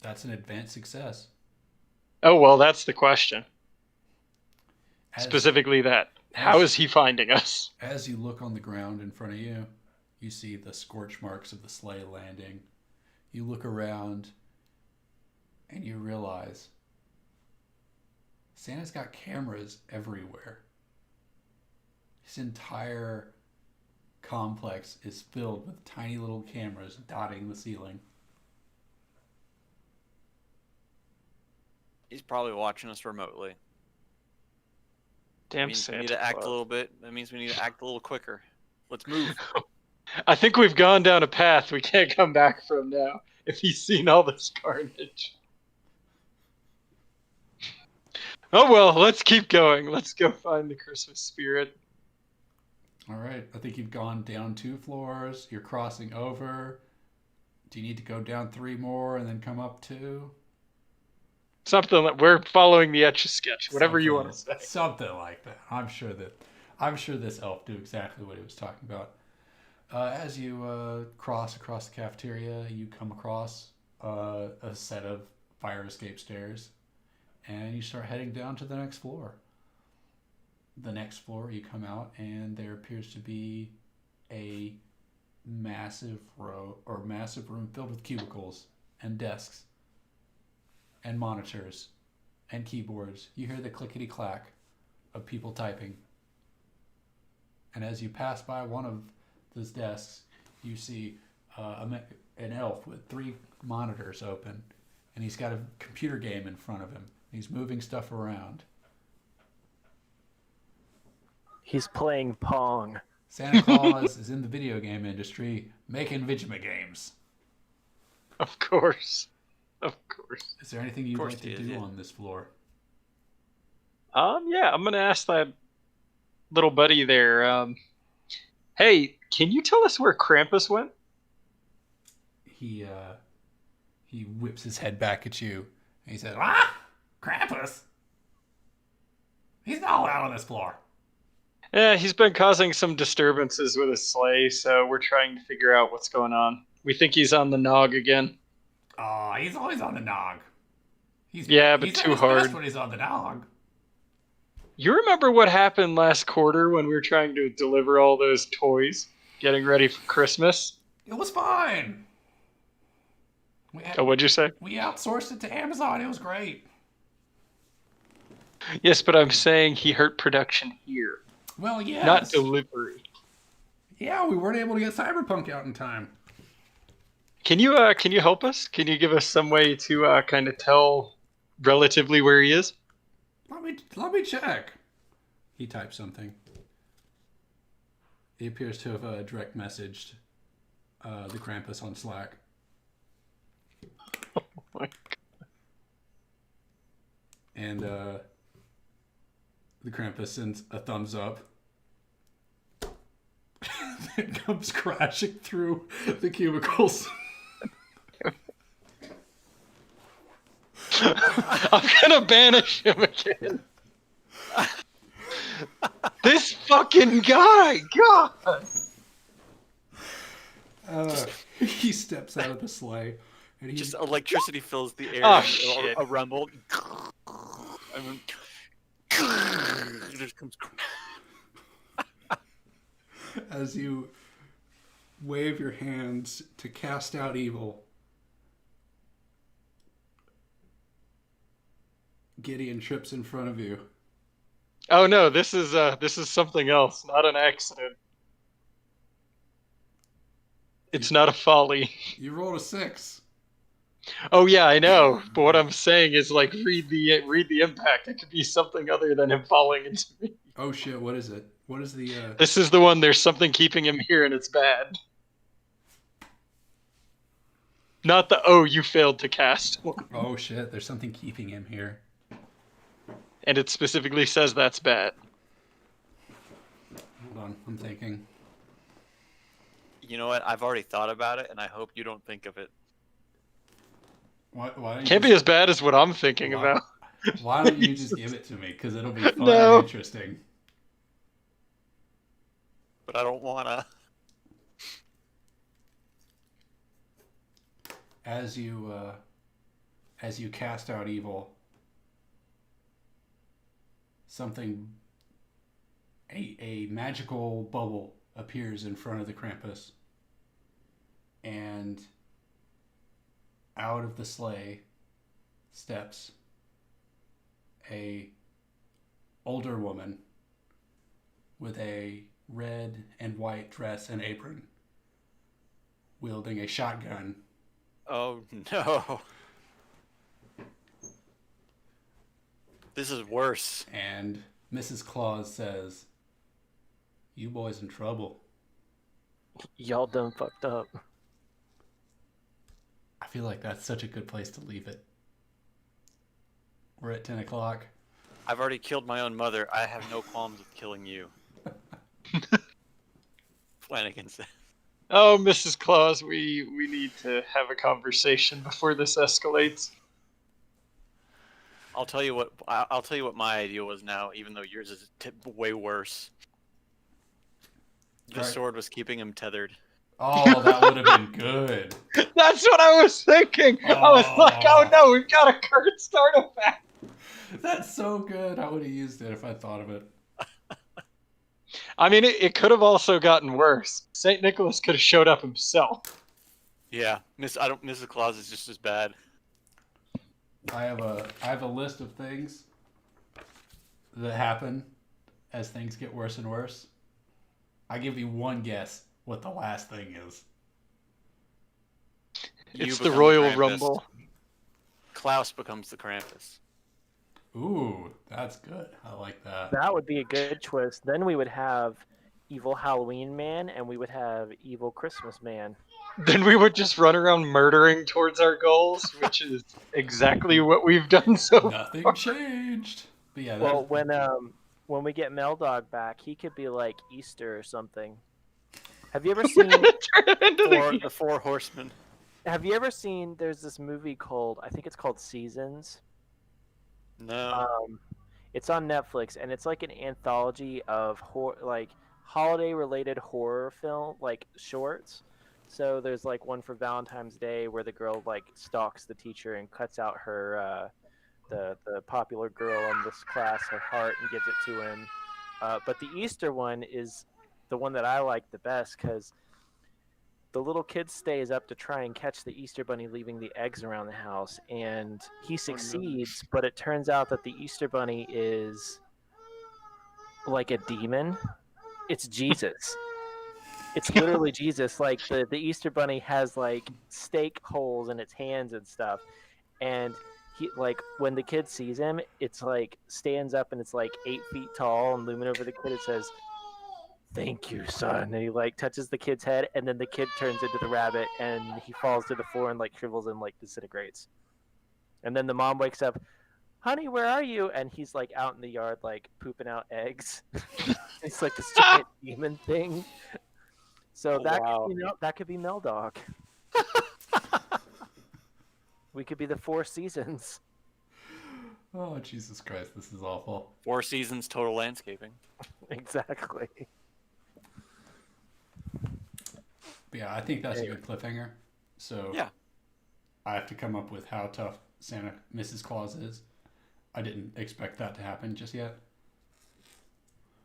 That's an advanced success. Oh well, that's the question. As, Specifically that. How is he finding us? As you look on the ground in front of you, you see the scorch marks of the sleigh landing. You look around and you realize Santa's got cameras everywhere. His entire complex is filled with tiny little cameras dotting the ceiling. He's probably watching us remotely. Damn Means we Santa need to act Claus. a little bit. That means we need to act a little quicker. Let's move. I think we've gone down a path we can't come back from now. If he's seen all this carnage. Oh well, let's keep going. Let's go find the Christmas spirit. All right, I think you've gone down 2 floors. You're crossing over. Do you need to go down 3 more and then come up 2? Something that we're following the Etch-a-Sketch, whatever you want to say. Something like that. I'm sure this elf knew exactly what he was talking about. As you cross across the cafeteria, you come across a set of fire escape stairs, and you start heading down to the next floor. The next floor, you come out, and there appears to be a massive room filled with cubicles and desks and monitors and keyboards. You hear the clickety clack of people typing. And as you pass by one of those desks, you see an elf with 3 monitors open, and he's got a computer game in front of him. He's moving stuff around. He's playing Pong. Santa Claus is in the video game industry making Vigima games. Of course. Of course. Is there anything you'd course like to he is, do yeah. on this floor? Yeah, I'm gonna ask that little buddy there. Hey, can you tell us where Krampus went? He whips his head back at you, and he says, Krampus! He's not allowed on this floor. Yeah, he's been causing some disturbances with his sleigh, so we're trying to figure out what's going on. We think he's on the nog again. Oh, he's always on the nog. He's But he's too at his best hard. when he's on the nog. You remember what happened last quarter when we were trying to deliver all those toys, getting ready for Christmas? It was fine. Oh, what'd you say? We outsourced it to Amazon. It was great. Yes, but I'm saying he hurt production here, Well, yes. not delivery. Yeah, we weren't able to get Cyberpunk out in time. Can you help us? Can you give us some way to kind of tell relatively where he is? Let me check. He typed something. He appears to have direct messaged the Krampus on Slack. Oh my God. And the Krampus sends a thumbs up. It comes crashing through the cubicles. I'm gonna banish him again. This fucking guy, God. He steps out of the sleigh, and he Just electricity fills the air. Oh, and shit. A rumble. And then just comes. as you wave your hands to cast out evil, Gideon trips in front of you. Oh no, this is something else, not an accident. It's not a folly. You rolled a 6. Oh yeah, I know. But what I'm saying is like read the impact. It could be something other than him falling into me. Oh shit! What is it? What is the? This is the one. There's something keeping him here, and it's bad. Not the you failed to cast, Oh shit! There's something keeping him here. and it specifically says that's bad. Hold on, I'm thinking. You know what? I've already thought about it, and I hope you don't think of it. Why don't you Can't be just- as bad as what I'm thinking Why- about. Why don't you just give it to me? Because it'll be fun No. and interesting. But I don't wanna. As you cast out evil, a magical bubble appears in front of the Krampus, and out of the sleigh steps a older woman with a red and white dress and apron, wielding a shotgun. Oh no. This is worse. And Mrs. Claus says, "You boys in trouble." Y'all done fucked up. I feel like that's such a good place to leave it. We're at 10 o'clock. I've already killed my own mother. I have no qualms with killing you. Flanagan said. Oh, Mrs. Claus, we need to have a conversation before this escalates. I'll tell you what my idea was now, even though yours is way worse. The Alright. sword was keeping him tethered. Oh, that would have been good. That's what I was thinking. I was like, oh no, we've got a cursed artifact. That's so good. I would have used it if I thought of it. I mean, it could have also gotten worse. St. Nicholas could have showed up himself. Yeah, Mrs. Claus is just as bad. I have a list of things that happen as things get worse and worse. I give you one guess what the last thing is. You It's the become Royal Krampus. Rumble. Klaus becomes the Krampus. Ooh, that's good. I like that. That would be a good twist. Then we would have evil Halloween man and we would have evil Christmas man. Then we would just run around murdering towards our goals, which is exactly what we've done so far. Nothing changed. But yeah, Well, that, when we get Meldog back, he could be like Easter or something. Have you ever seen Turn him into The Four Horsemen. Have you ever seen there's this movie called I think it's called Seasons. No. It's on Netflix and it's like an anthology of like holiday related horror film like shorts. So there's like one for Valentine's Day where the girl like stalks the teacher and cuts out her the popular girl in this class her heart and gives it to him. But the Easter one is the one that I like the best because the little kid stays up to try and catch the Easter bunny leaving the eggs around the house, and he succeeds, but it turns out that the Easter bunny is like a demon. It's Jesus. It's literally Jesus. Like the Easter bunny has like stake holes in its hands and stuff, and he like when the kid sees him, it's like stands up and it's like 8 feet tall and looming over the kid. It says, "Thank you, son." And he like touches the kid's head, and then the kid turns into the rabbit, and he falls to the floor and like shrivels and like disintegrates. And then the mom wakes up, "Honey, where are you?" And he's like out in the yard, like pooping out eggs. It's like this giant demon thing. So that could be Meldog. We could be the Four Seasons. oh Jesus Christ, this is awful. 4 Seasons total landscaping. Exactly. But yeah, I think that's a good cliffhanger. So Yeah. I have to come up with how tough Mrs. Claus is. I didn't expect that to happen just yet,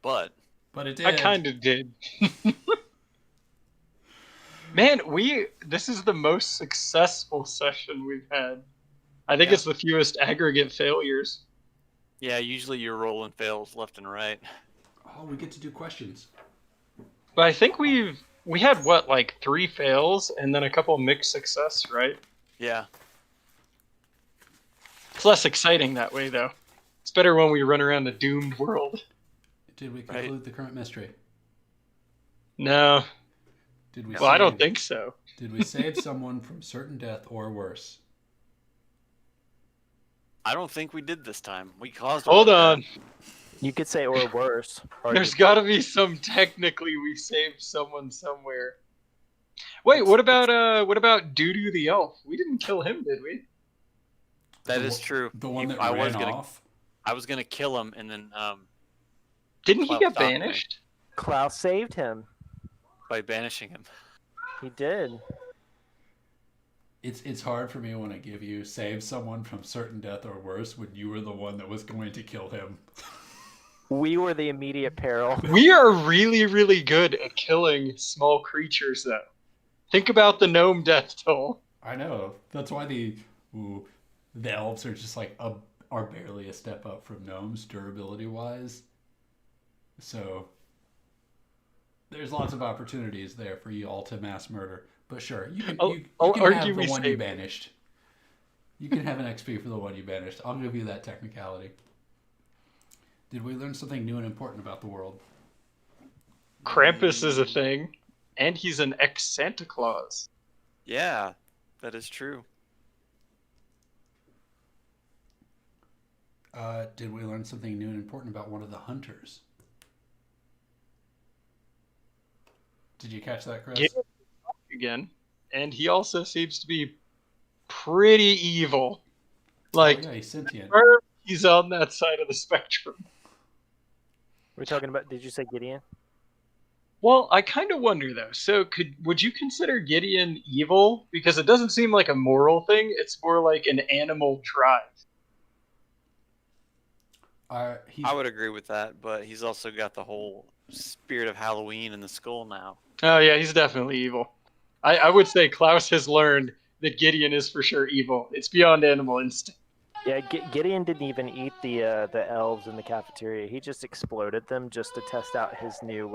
But but it did. I kind of did. Man, this is the most successful session we've had. I think Yeah. it's the fewest aggregate failures. yeah, usually you're rolling fails left and right. Oh, we get to do questions. But I think we've We had what, like 3 fails and then a couple mixed success, right? Yeah. It's less exciting that way, though. It's better when we run around a doomed world. Did we Right. conclude the current mystery? No. Did we Well, I don't save- think so. Did we save someone from certain death or worse? I don't think we did this time. We caused. Hold one on. death. You could say or worse. There's got to be some technically we saved someone somewhere. Wait, what about Doodoo the elf? We didn't kill him, did we? That The is one- true. The one that I ran was gonna. off. I was gonna kill him, and then Didn't he Klaus get stopped me. banished? Klaus saved him. by banishing him. He did. It's hard for me when I give you save someone from certain death or worse when you were the one that was going to kill him. We were the immediate peril. We are really, really good at killing small creatures, though. Think about the gnome death toll. I know. That's why the elves are just like are barely a step up from gnomes durability wise. So there's lots of opportunities there for you all to mass murder. But sure, you can, you I'll can argue have we the one you saved- banished. You can have an XP for the one you banished. I'll give you that technicality. Did we learn something new and important about the world? Krampus is a thing, and he's an ex-Santa Claus. Yeah, that is true. Did we learn something new and important about one of the hunters? Did you catch that, Chris? Yeah. Again, and he also seems to be pretty evil. Like, Oh, yeah, he's sentient. he's on that side of the spectrum. We're talking about. Did you say Gideon? Well, I kind of wonder though. So, would you consider Gideon evil? Because it doesn't seem like a moral thing. It's more like an animal drive. He's, I would agree with that, but he's also got the whole spirit of Halloween in the skull now. Oh yeah, he's definitely evil. I would say Klaus has learned that Gideon is for sure evil. It's beyond animal instinct. Yeah, Gideon didn't even eat the elves in the cafeteria. He just exploded them just to test out his new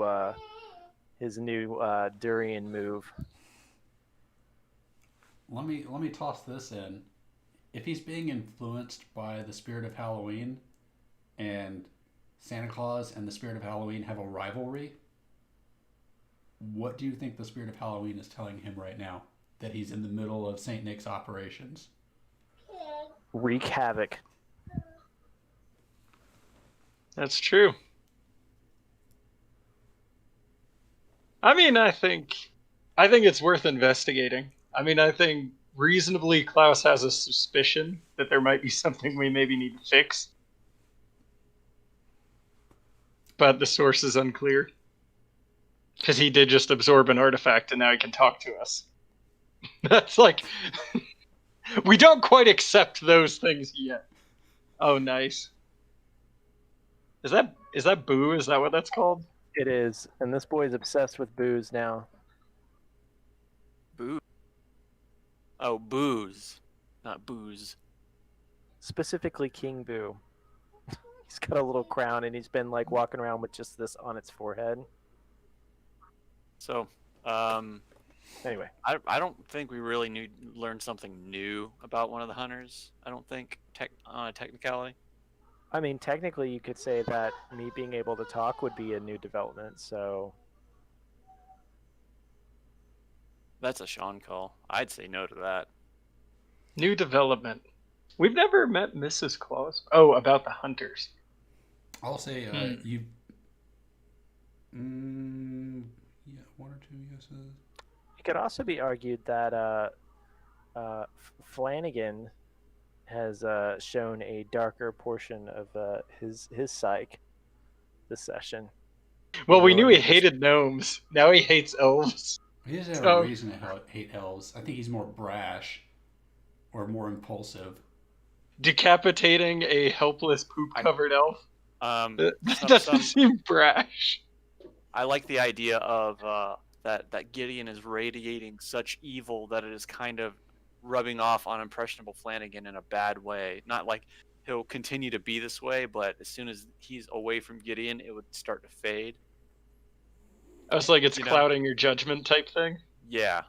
durian move. let me toss this in. If he's being influenced by the spirit of Halloween, and Santa Claus and the spirit of Halloween have a rivalry, what do you think the spirit of Halloween is telling him right now that he's in the middle of Saint Nick's operations? Wreak havoc. That's true. I mean, I think it's worth investigating. I mean, I think reasonably Klaus has a suspicion that there might be something we maybe need to fix. But the source is unclear. Because he did just absorb an artifact and now he can talk to us. That's like... we don't quite accept those things yet. Oh, nice. Is that Boo? Is that what that's called? It is, and this boy's obsessed with booze now. Boo. Oh, booze, not booze. Specifically, King Boo. He's got a little crown, and he's been like walking around with just this on its forehead. So, Anyway, I don't think we really learned something new about one of the hunters. I don't think on a technicality. I mean, technically, you could say that me being able to talk would be a new development. So, That's a Sean call. I'd say no to that. New development. We've never met Mrs. Claus. Oh, about the hunters. I'll say you. Yeah, one or two yeses. it could also be argued that Flanagan has shown a darker portion of his psyche this session. Well, we knew he hated gnomes. Now he hates elves. He doesn't have So- a reason to hate elves. I think he's more brash, or more impulsive. Decapitating a helpless poop-covered elf. That Some- doesn't some- seem brash. I like the idea of that Gideon is radiating such evil that it is kind of rubbing off on impressionable Flanagan in a bad way. Not like he'll continue to be this way, but as soon as he's away from Gideon, it would start to fade. I was like, it's You know. clouding your judgment type thing. Yeah.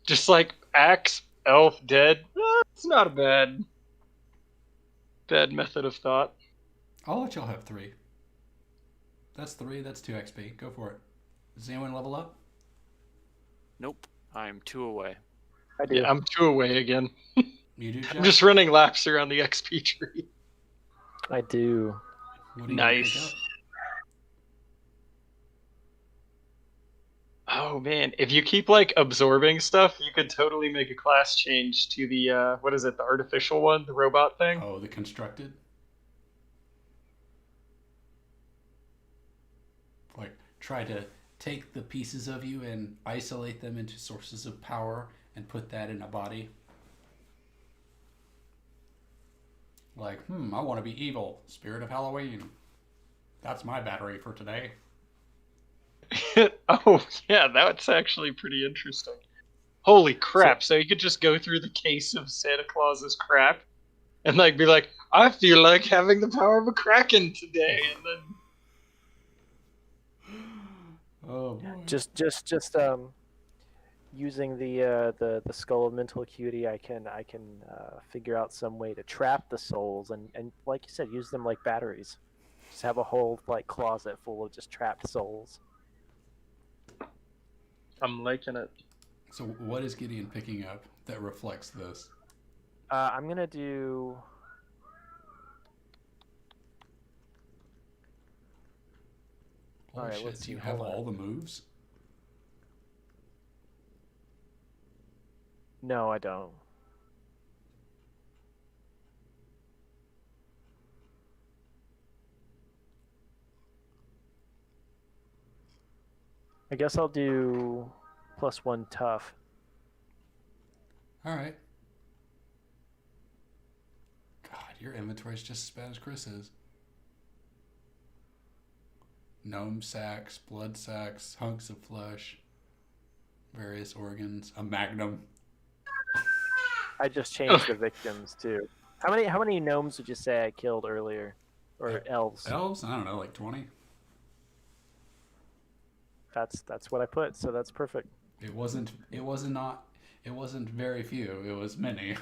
Just like axe, elf, dead. It's not a bad method of thought. I'll let y'all have 3. That's 3. That's 2 XP. Go for it. Does anyone level up? Nope. I'm 2 away. I do. Yeah, I'm 2 away again. You do, Jack? I'm just running laps around the XP tree. I do. What do you pick Nice. up? Oh man, if you keep like absorbing stuff, you could totally make a class change to the what is it, the artificial one, the robot thing? Oh, the constructed? Like, try to take the pieces of you and isolate them into sources of power and put that in a body. Like, I want to be evil. Spirit of Halloween. That's my battery for today. Oh yeah, that's actually pretty interesting. Holy crap, so you could just go through the case of Santa Claus's crap and like be like, I feel like having the power of a kraken today, and then Oh boy. Just using the skull of mental acuity, I can figure out some way to trap the souls and like you said, use them like batteries. Just have a whole like closet full of just trapped souls. I'm liking it. So what is Gideon picking up that reflects this? I'm gonna do. Holy Alright, shit, let's do you see, have hold on. all the moves? No, I don't. I guess I'll do +1 tough. Alright. God, your inventory's just as bad as Chris's. Gnome sacks, blood sacks, hunks of flesh, various organs, a magnum. I just changed the victims too. How many gnomes would you say I killed earlier, or elves? Elves? I don't know, like 20? That's what I put, so that's perfect. It wasn't very few, it was many.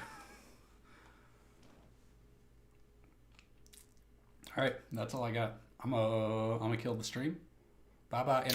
Alright, that's all I got. I'm gonna kill the stream. Bye bye.